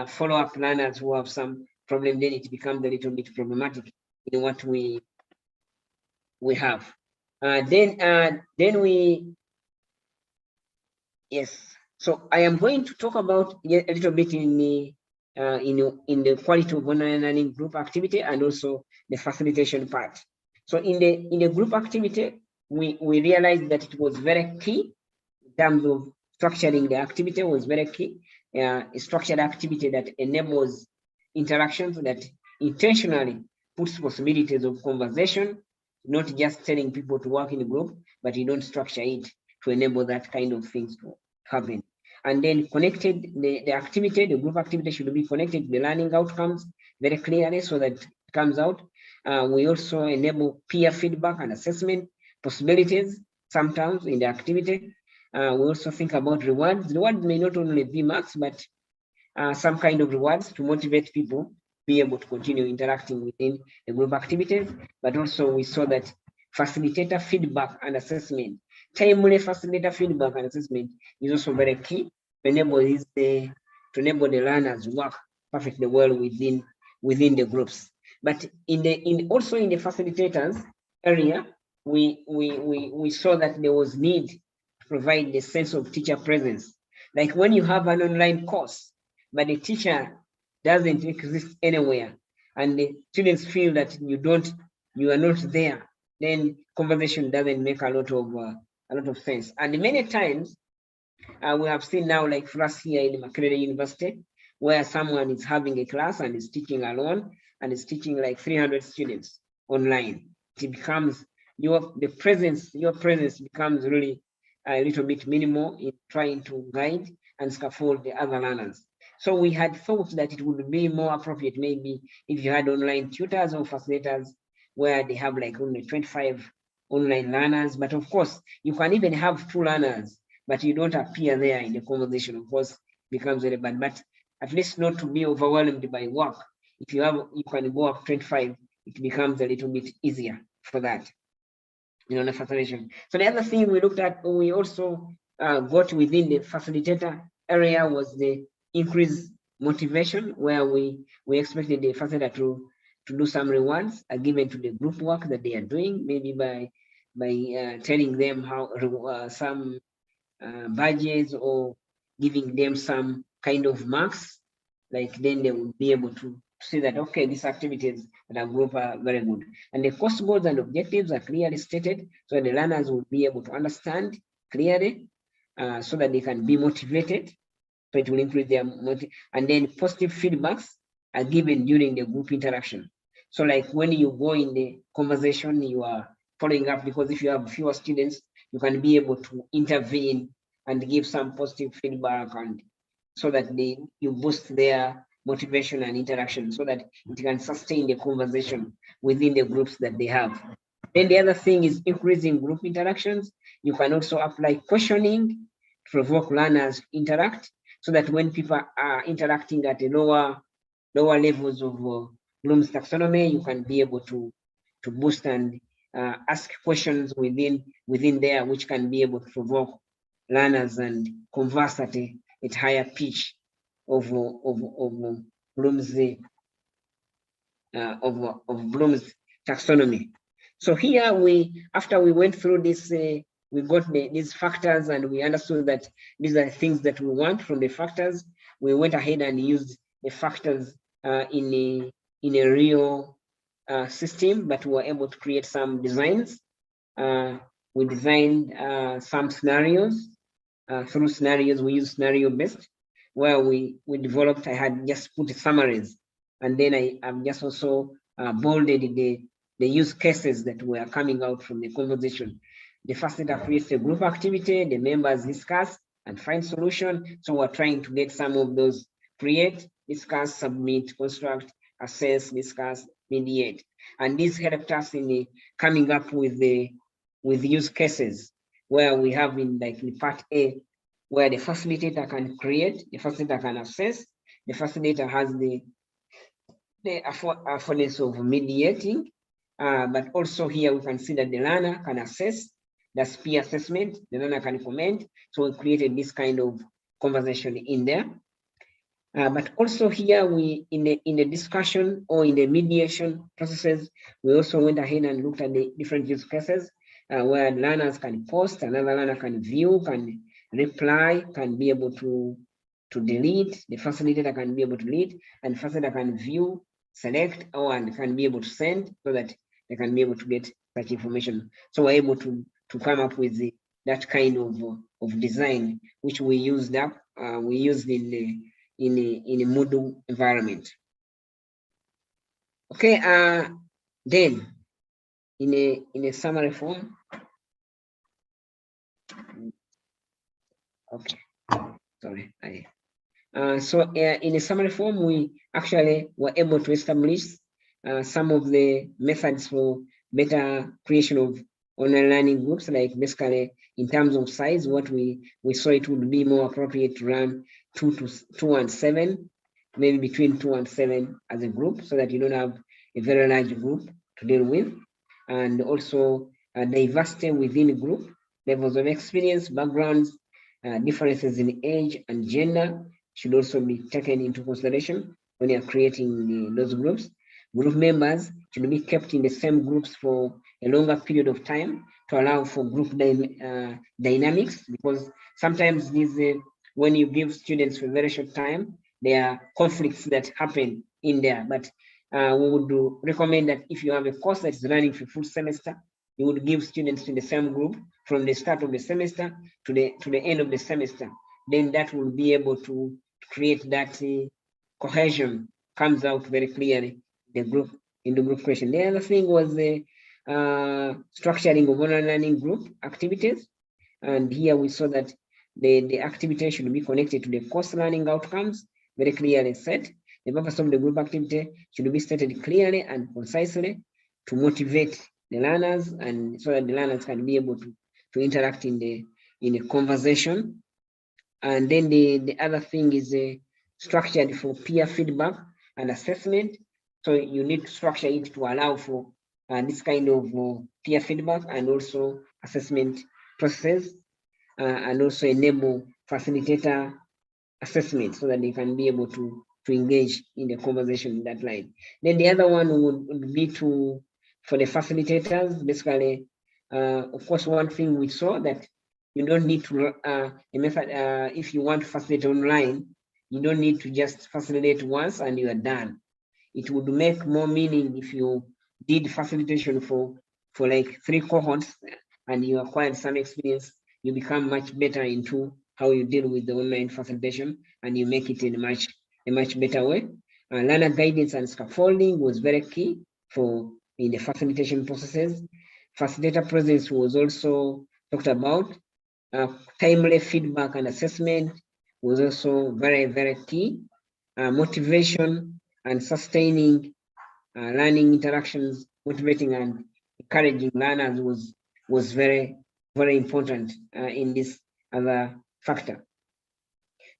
follow-up learners who have some problem, then it becomes a little bit problematic in what we have. Then we, yes. So I am going to talk about a little bit in the quality of online learning group activity, and also the facilitation part. So in the group activity, we realized that it was very key in terms of structuring the activity was very key. A structured activity that enables interactions, that intentionally puts possibilities of conversation, not just telling people to work in a group, but you don't structure it to enable that kind of things to happen. And then connected the activity, the group activity should be connected to the learning outcomes very clearly, so that it comes out. We also enable peer feedback and assessment possibilities sometimes in the activity. We also think about rewards. Rewards may not only be marks, but some kind of rewards to motivate people to be able to continue interacting within the group activities. But also we saw that facilitator feedback and assessment, timely facilitator feedback and assessment is also very key to enable the learners to work perfectly well within the groups. But also in the facilitators area, we saw that there was need to provide the sense of teacher presence. Like when you have an online course, but the teacher doesn't exist anywhere, and the students feel that you are not there, then conversation doesn't make a lot of sense. And many times we have seen now, like for us here in Makerere University, where someone is having a class and is teaching alone, and is teaching like 300 students online. It becomes your presence becomes really a little bit minimal in trying to guide and scaffold the other learners. So we had thought that it would be more appropriate maybe if you had online tutors or facilitators where they have like only 25 online learners. But of course, you can even have 2 learners, but you don't appear there in the conversation. Of course, becomes very bad. But at least not to be overwhelmed by work. If you can go up 25, it becomes a little bit easier for that, the facilitation. So the other thing we looked at, we also got within the facilitator area was the increased motivation, where we expected the facilitator to do some rewards are given to the group work that they are doing, maybe by telling them how some badges or giving them some kind of marks, like then they will be able to see that, okay, these activities that are group are very good. And the course goals and objectives are clearly stated, so the learners will be able to understand clearly, so that they can be motivated. So it will increase their and then positive feedbacks are given during the group interaction. So like when you go in the conversation, you are following up, because if you have fewer students, you can be able to intervene and give some positive feedback, and so that you boost their motivation and interaction, so that it can sustain the conversation within the groups that they have. Then the other thing is increasing group interactions. You can also apply questioning to provoke learners to interact, so that when people are interacting at the lower levels of Bloom's taxonomy, you can be able to boost and ask questions within there, which can be able to provoke learners and converse at a higher pitch of Bloom's Bloom's taxonomy. So here after we went through this, we got these factors, and we understood that these are things that we want from the factors. We went ahead and used the factors in a real system, but we were able to create some designs. We designed some scenarios. Through scenarios, we use scenario-based, where we developed, I had just put summaries, and then I've just also bolded the use cases that were coming out from the conversation. The facilitator creates a group activity, the members discuss and find solution. So we're trying to get some of those: create, discuss, submit, construct, assess, discuss, mediate. And this helped us in coming up with use cases, where we have in part A, where the facilitator can create, the facilitator can assess, the facilitator has the affordance of mediating, but also here we can see that the learner can assess, that's peer assessment, the learner can comment. So we created this kind of conversation in there. But also here in the discussion or in the mediation processes, we also went ahead and looked at the different use cases, where learners can post, another learner can view, can reply, can be able to delete, the facilitator can be able to delete, and the facilitator can view, select, and can be able to send, so that they can be able to get such information. So we're able to come up with that kind of design, which we used in a Moodle environment. Okay, then in a summary form. Okay, sorry. So in a summary form, we actually were able to establish some of the methods for better creation of online learning groups, like basically in terms of size, what we saw it would be more appropriate to run 2 and 7, maybe between 2 and 7 as a group, so that you don't have a very large group to deal with. And also diversity within a group, levels of experience, backgrounds, differences in age and gender should also be taken into consideration when you're creating those groups. Group members should be kept in the same groups for a longer period of time to allow for group dynamics, because sometimes when you give students for a very short time, there are conflicts that happen in there. But we would recommend that if you have a course that is running for full semester, you would give students in the same group from the start of the semester to the end of the semester. Then that will be able to create that cohesion, comes out very clearly in the group question. The other thing was the structuring of online learning group activities. And here we saw that the activity should be connected to the course learning outcomes. very clearly set. The purpose of the group activity should be stated clearly and concisely to motivate the learners, and so that the learners can be able to interact in the conversation. And then the other thing is structured for peer feedback and assessment. So you need to structure it to allow for this kind of peer feedback and also assessment processes, and also enable facilitator assessment so that they can be able to engage in the conversation in that line. Then the other one would be for the facilitators, basically, of course, one thing we saw that you don't need to, a method, if you want to facilitate online, you don't need to just facilitate once and you are done. It would make more meaning if you did facilitation for like 3 cohorts and you acquired some experience, you become much better into how you deal with the online facilitation and you make it in a much better way. Learner guidance and scaffolding was very key in the facilitation processes. Facilitator presence was also talked about. Timely feedback and assessment was also very, very key. Motivation and sustaining learning interactions, motivating and encouraging learners was very, very important in this other factor.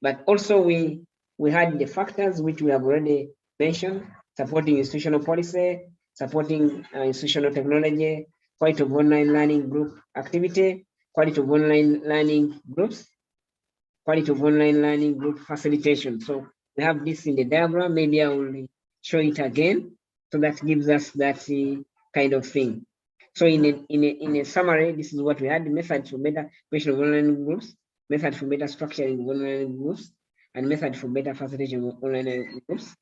But also we had the factors which we have already mentioned: supporting institutional policy, supporting institutional technology, quality of online learning group activity, quality of online learning groups, quality of online learning group facilitation. So we have this in the diagram. Maybe I will show it again. So that gives us that kind of thing. So in a summary, this is what we had: method for better creation of online groups, method for better structuring of online groups, and method for better facilitation of online groups,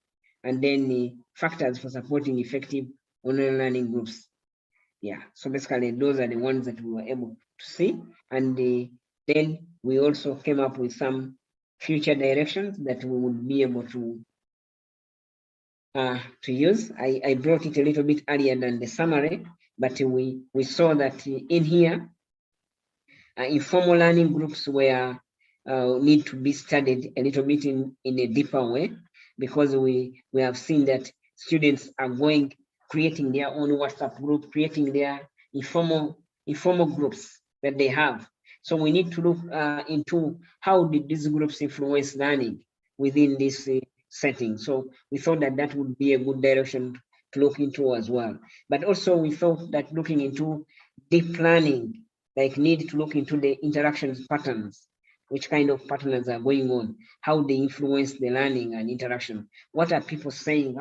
and then the factors for supporting effective online learning groups. Yeah, so basically those are the ones that we were able to see. And then we also came up with some future directions that we would be able to use. I brought it a little bit earlier than the summary, but we saw that in here, informal learning groups were need to be studied a little bit in a deeper way, because we have seen that students are creating their own WhatsApp group, creating their informal groups that they have. So we need to look into how did these groups influence learning within this setting. So we thought that that would be a good direction to look into as well. But also we thought that looking into deep learning, like need to look into the interactions patterns, which kind of patterns are going on, how they influence the learning and interaction. What are people saying?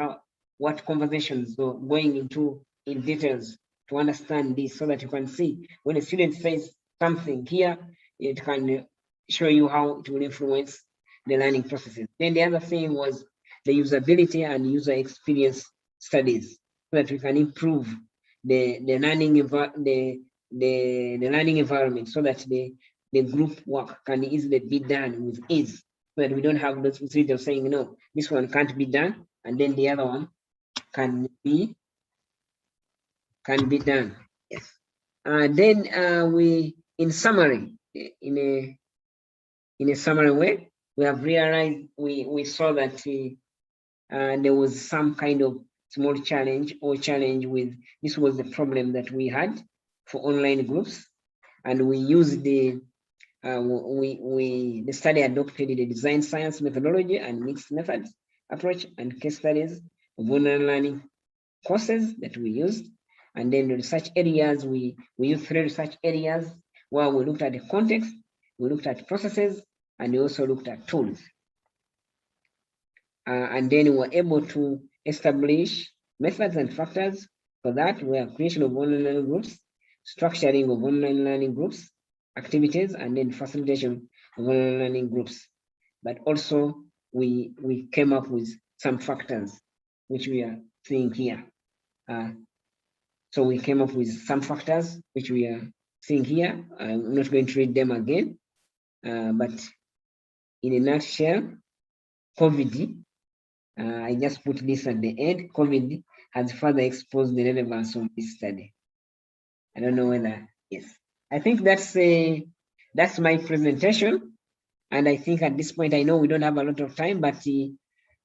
What conversations are going into in details to understand this, so that you can see when a student says something here, it can show you how it will influence the learning processes. Then the other thing was the usability and user experience studies, so that we can improve the learning environment, so that the group work can easily be done with ease, so that we don't have those facilities saying, no, this one can't be done, and then the other one can be done. Yes. Then we, in summary, in a summary way, we have realized, we saw that there was some kind of small challenge with, this was the problem that we had for online groups, and we used the study adopted the design science methodology and mixed methods approach and case studies of online learning courses that we used. And then the research areas, we used 3 research areas where we looked at the context, we looked at processes, and we also looked at tools. And then we were able to establish methods and factors for that, were creation of online learning groups, structuring of online learning groups, activities, and then facilitation of online learning groups. But also we came up with some factors which we are seeing here. So we came up with some factors which we are seeing here. I'm not going to read them again, but in a nutshell, COVID, I just put this at the end. COVID has further exposed the relevance of this study. I don't know whether, yes. I think that's my presentation. And I think at this point, I know we don't have a lot of time, but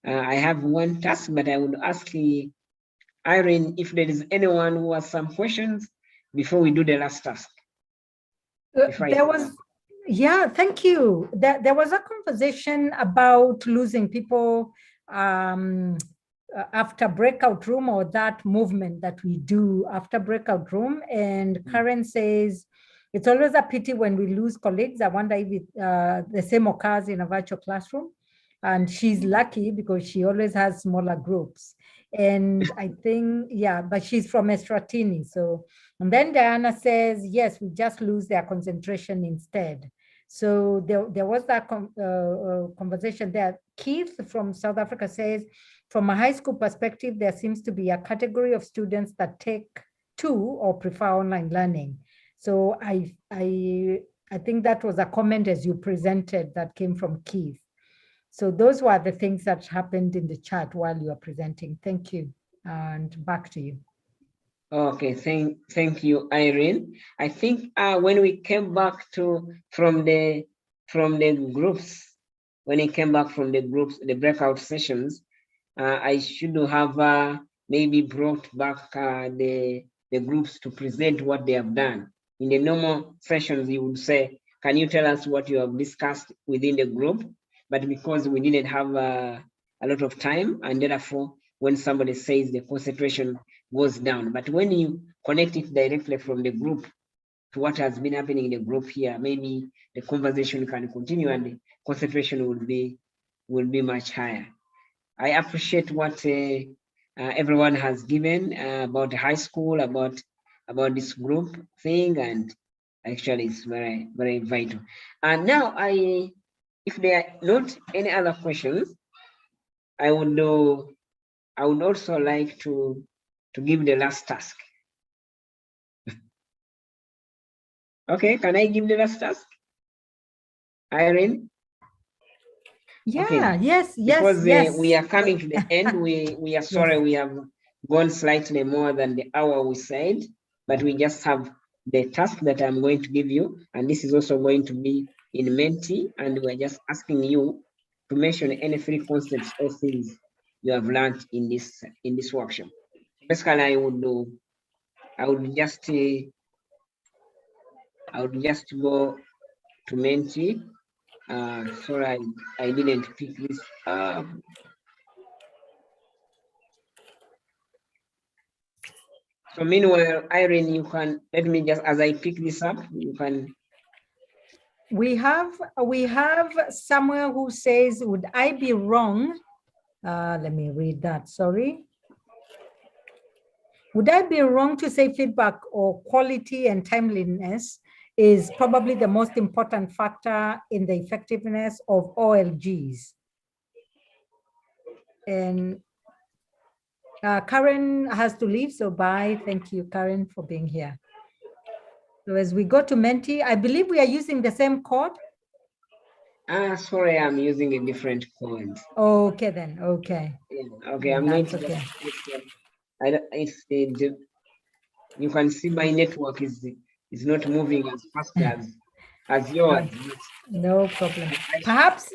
I have one task, but I would ask Irene if there is anyone who has some questions before we do the last task. There was, yeah, thank you. There was a conversation about losing people after breakout room, or that movement that we do after breakout room. And Karen says, it's always a pity when we lose colleagues. I wonder if the same occurs in a virtual classroom. And she's lucky because she always has smaller groups. And I think, yeah, but she's from Eswatini. So, and then Diana says, yes, we just lose their concentration instead. So there was that conversation there. Keith from South Africa says, from a high school perspective, there seems to be a category of students that take to or prefer online learning. So I think that was a comment as you presented that came from Keith. So those were the things that happened in the chat while you are presenting. Thank you. And back to you. Okay, thank you, Irene. I think when we came back from the groups, when it came back from the groups, the breakout sessions, I should have maybe brought back the groups to present what they have done. In the normal sessions, you would say, can you tell us what you have discussed within the group? But because we didn't have a lot of time, and therefore, when somebody says, the concentration goes down. But when you connect it directly from the group to what has been happening in the group here, maybe the conversation can continue and the concentration will be much higher. I appreciate what everyone has given about high school, about this group thing, and actually it's very, very vital. And now if there are not any other questions, I would also like to give the last task. Okay, can I give the last task, Irene? Yeah, okay. yes, Because yes. we are coming to the end. We are sorry, Yes. we have gone slightly more than the hour we said, but we just have the task that I'm going to give you, and this is also going to be in Menti, and we're just asking you to mention any 3 concepts or things you have learned in this workshop. Basically, I would just go to Menti. Sorry, I didn't pick this up. So meanwhile, Irene, you can let me just, as I pick this up, you can. We have someone who says, would I be wrong? Let me read that, sorry. Would I be wrong to say feedback or quality and timeliness is probably the most important factor in the effectiveness of OLGs? And Karen has to leave, so bye. Thank you, Karen, for being here. So as we go to Menti, I believe we are using the same code. Sorry, I'm using a different code. Okay, then. Okay. Yeah, okay, I'm going to. Okay. You can see my network is not moving as fast as yours. No problem. Perhaps,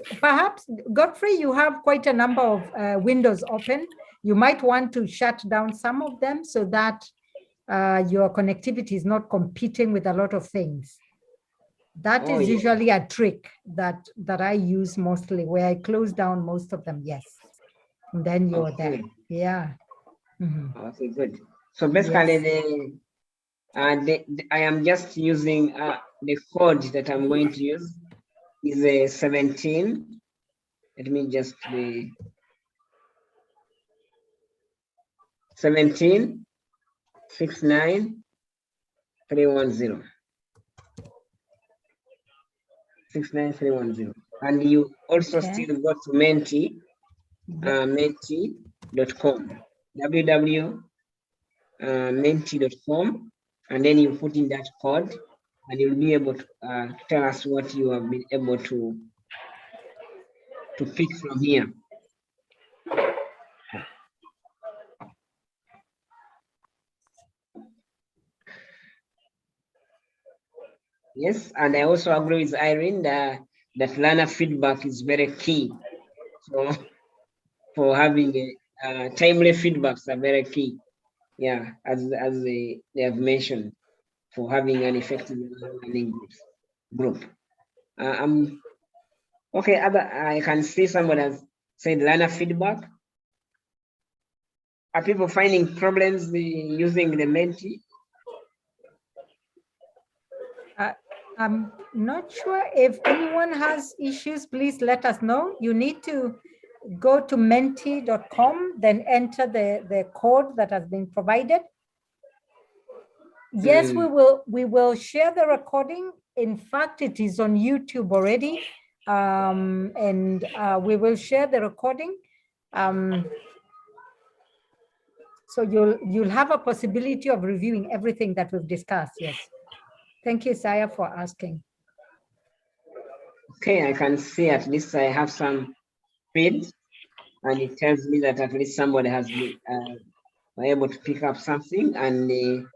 Godfrey, you have quite a number of windows open. You might want to shut down some of them so that your connectivity is not competing with a lot of things. That is usually a trick that I use mostly, where I close down most of them. Yes, and then you're there. Yeah. Mm-hmm. Okay, good. So basically, I am just using the code that I'm going to use is a 17. Let me just be 17 69 310. 69310. And you also still go to Menti, menti.com, www.menti.com, and then you put in that code, and you'll be able to tell us what you have been able to pick from here. Yes, and I also agree with Irene that learner feedback is very key. So for having a timely feedbacks are very key. Yeah, as they have mentioned, for having an effective learning group. Okay. I can see someone has said learner feedback. Are people finding problems using the Menti? I'm not sure if anyone has issues. Please let us know. You need to go to menti.com, then enter the code that has been provided. Yes, we will share the recording. In fact, it is on YouTube already. And we will share the recording. So you'll have a possibility of reviewing everything that we've discussed. Yes. Thank you, Saya, for asking. Okay, I can see at least I have some feeds, and it tells me that at least somebody has been able to pick up something, and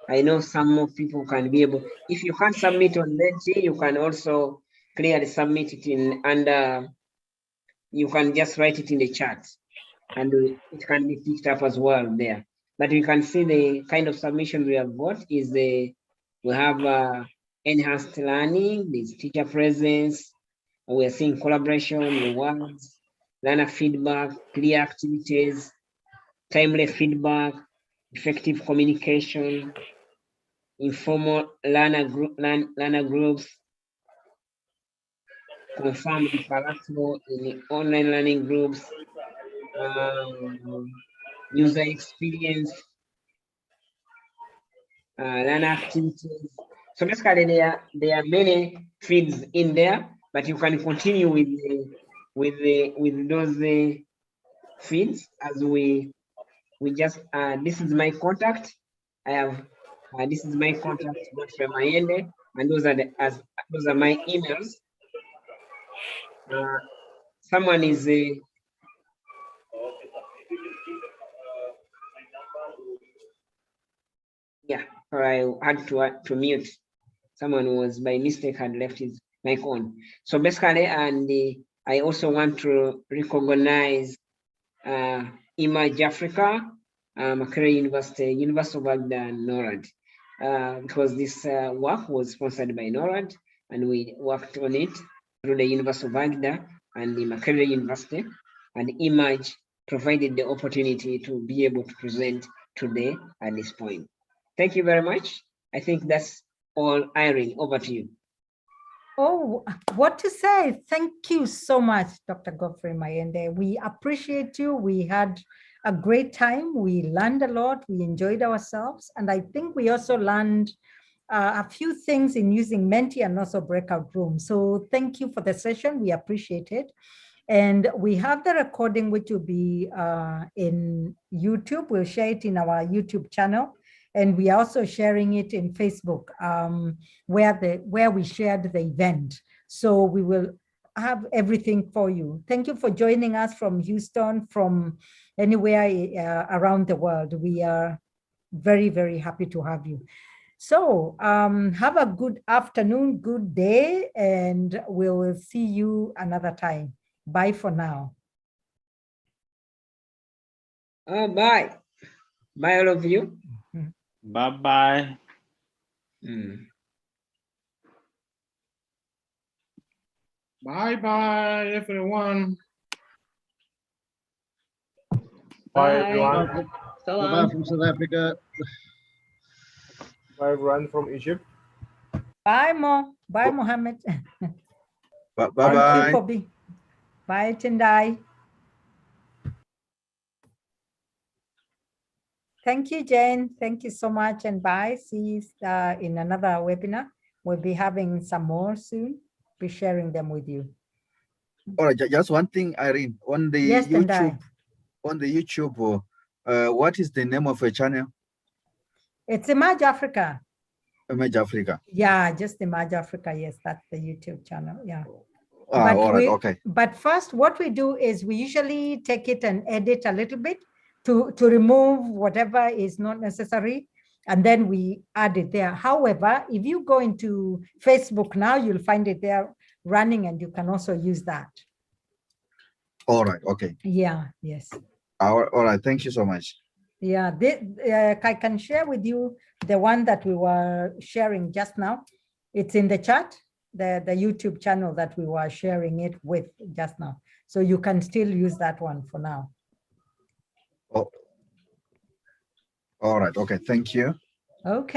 I know some more people can be able. If you can't submit on Menti, you can also clearly submit it in under. You can just write it in the chat, and it can be picked up as well there. But you can see the kind of submissions we have got is we have enhanced learning, this teacher presence. We are seeing collaboration, rewards, learner feedback, clear activities, timely feedback, effective communication, informal learner groups, confirmed bilateral in online learning groups, user experience, learner activities. So basically, there are many feeds in there, but you can continue with those feeds as we just this is my contact. I have this is my contact, Godfrey Mayende, and those are my emails. Someone is yeah, I had to mute. Someone was by mistake had left his mic on. So basically, and I also want to recognize Image Africa, Makerere University, University of Agda, and NORAD, because this work was sponsored by NORAD, and we worked on it through the University of Agda and the Makerere University, and Image provided the opportunity to be able to present today at this point. Thank you very much. I think that's all. Irene, over to you. Oh, what to say? Thank you so much, Dr. Godfrey Mayende. We appreciate you. We had a great time. We learned a lot. We enjoyed ourselves. And I think we also learned a few things in using Menti and also breakout rooms. So thank you for the session. We appreciate it. And we have the recording, which will be in YouTube. We'll share it in our YouTube channel. And we are also sharing it in Facebook, where we shared the event. So we will have everything for you. Thank you for joining us from Houston, from anywhere around the world. We are very, very happy to have you. So have a good afternoon, good day, and we will see you another time. Bye for now. Bye. Bye, all of you. Bye-bye. Bye-bye, everyone. Bye, everyone. Bye from South Africa. Bye, everyone from Egypt. Bye, Mo. Bye, Mohammed. Bye-bye. Thank you for being. Bye, Tendai. Thank you, Jane. Thank you so much, and bye. See you in another webinar. We'll be having some more soon. Be sharing them with you. All right, just one thing, Irene. On the yes, YouTube, what is the name of a channel? It's Image Africa. Image Africa. Yeah, just Image Africa. Yes, that's the YouTube channel. Yeah. All right, okay. But first, what we do is we usually take it and edit a little bit to remove whatever is not necessary, and then we add it there. However, if you go into Facebook now, you'll find it there running, and you can also use that. All right. Okay. Yeah, yes. All right. Thank you so much. Yeah, I can share with you the one that we were sharing just now. It's in the chat, the YouTube channel that we were sharing it with just now. So you can still use that one for now. Oh. All right. Okay. Thank you. Okay.